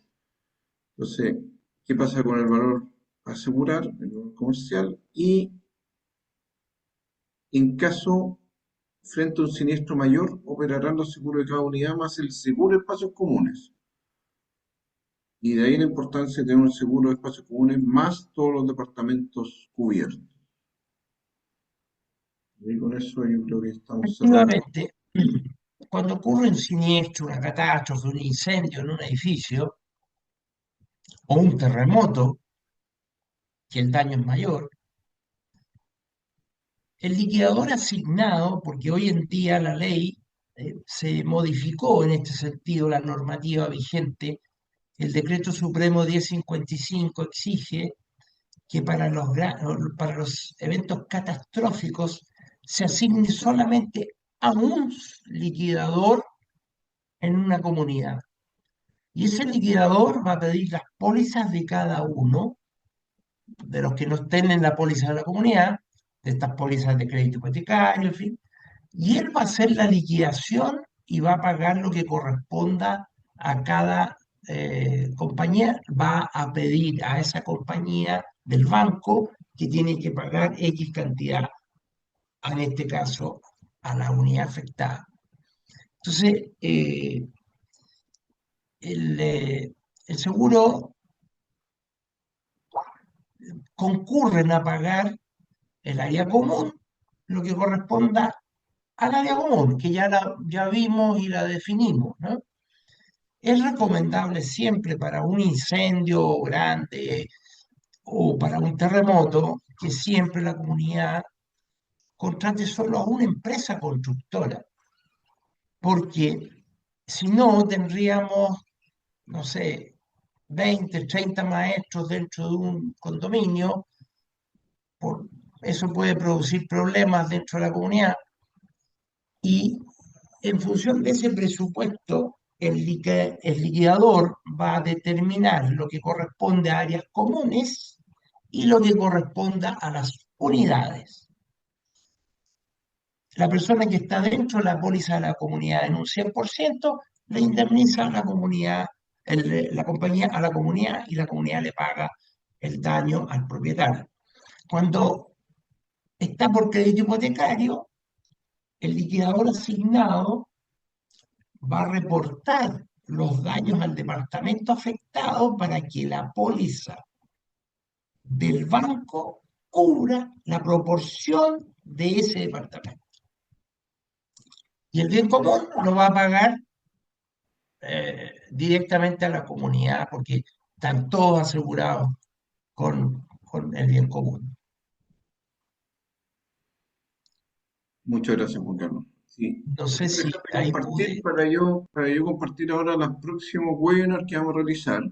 Entonces, ¿qué pasa con el valor a asegurar, el valor comercial? Y en caso, frente a un siniestro mayor, operarán los seguros de cada unidad más el seguro de espacios comunes. Y de ahí la importancia de tener un seguro de espacios comunes más todos los departamentos cubiertos. Y con eso yo creo que estamos cerrando. Efectivamente, cuando ocurre un siniestro, una catástrofe, un incendio en un edificio o un terremoto, que el daño es mayor, el liquidador asignado, porque hoy en día la ley se modificó en este sentido, la normativa vigente, el Decreto Supremo 1055 exige que para los eventos catastróficos se asigne solamente a un liquidador en una comunidad. Y ese liquidador va a pedir las pólizas de cada uno, de los que no estén en la póliza de la comunidad, de estas pólizas de crédito hipotecario, en fin, y él va a hacer la liquidación y va a pagar lo que corresponda a cada compañía, va a pedir a esa compañía del banco que tiene que pagar X cantidad, en este caso a la unidad afectada. Entonces, el seguro concurren a pagar el área común, lo que corresponda al área común, que ya vimos y la definimos, ¿no? Es recomendable siempre para un incendio grande o para un terremoto que siempre la comunidad contrate solo a una empresa constructora, porque si no tendríamos, no sé, 20, 30 maestros dentro de un condominio, eso puede producir problemas dentro de la comunidad y en función de ese presupuesto, el liquidador va a determinar lo que corresponde a áreas comunes y lo que corresponda a las unidades. La persona que está dentro de la póliza de la comunidad en un 100% le indemniza a la comunidad, la compañía a la comunidad y la comunidad le paga el daño al propietario. Cuando está por crédito hipotecario, el liquidador asignado va a reportar los daños al departamento afectado para que la póliza del banco cubra la proporción de ese departamento. Y el bien común lo va a pagar directamente a la comunidad porque están todos asegurados con el bien común. Muchas gracias, Juan Carlos. Sí. No sé si Déjame ahí compartir pude. para yo compartir ahora los próximos webinars que vamos a realizar.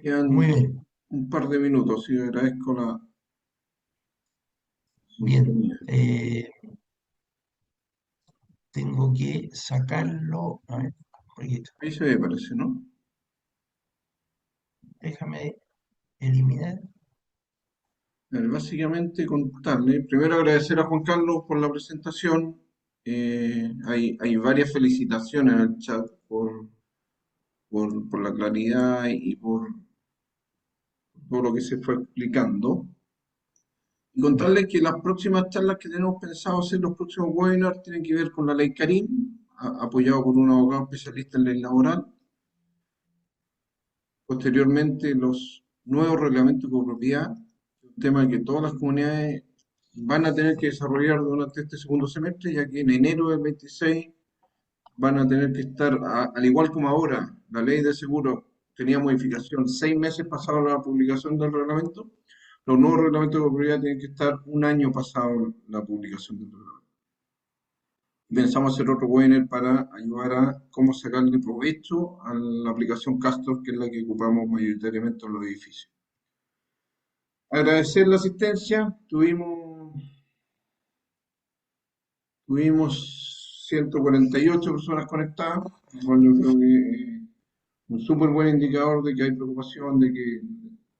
Quedan Muy bien, un par de minutos, y agradezco la bien. sintonía. Tengo que sacarlo. A ver, un poquito. Ahí se ve, parece, ¿no? Déjame eliminar. A ver, básicamente contarle, primero agradecer a Juan Carlos por la presentación. Hay varias felicitaciones en el chat por la claridad y por todo lo que se fue explicando. Y contarles que las próximas charlas que tenemos pensado hacer, los próximos webinars, tienen que ver con la ley Karim, apoyado por un abogado especialista en ley laboral. posteriormente los nuevos reglamentos de copropiedad, un tema que todas las comunidades van a tener que desarrollar durante este segundo semestre, ya que en enero del 26 van a tener que estar, al igual como ahora, la ley de seguro tenía modificación 6 meses pasado la publicación del reglamento, los nuevos reglamentos de copropiedad tienen que estar un año pasado la publicación del reglamento. Pensamos hacer otro webinar para ayudar a cómo sacarle provecho a la aplicación Castor, que es la que ocupamos mayoritariamente en los edificios. Agradecer la asistencia, tuvimos 148 personas conectadas, lo cual yo creo que es un súper buen indicador de que hay preocupación, de que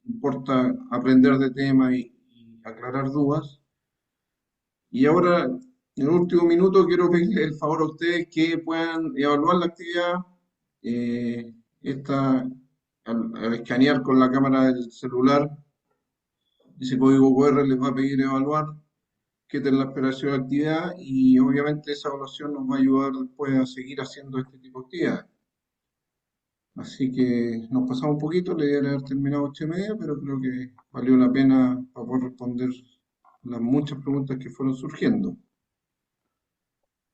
importa aprender de temas y aclarar dudas. Y ahora, en el último minuto, quiero pedirle el favor a ustedes que puedan evaluar la actividad. Esta, al escanear con la cámara del celular, ese código QR les va a pedir evaluar qué tal la operación de actividad y obviamente esa evaluación nos va a ayudar después a seguir haciendo este tipo de actividades. Así que nos pasamos un poquito, le idea haber terminado 8:30, pero creo que valió la pena para poder responder las muchas preguntas que fueron surgiendo.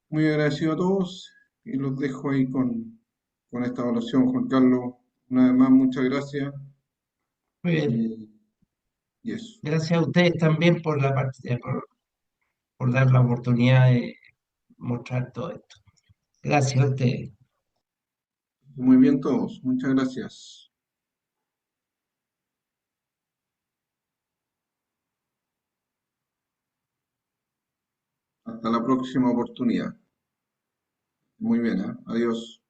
Muy agradecido a todos y los dejo ahí con esta evaluación, Juan Carlos. Una vez más, muchas gracias. Muy bien. Y eso. Gracias a ustedes también por por dar la oportunidad de mostrar todo esto. Gracias a ustedes. Muy bien todos, muchas gracias. Hasta la próxima oportunidad. Muy bien, ¿eh? Adiós.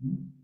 ¿Mm?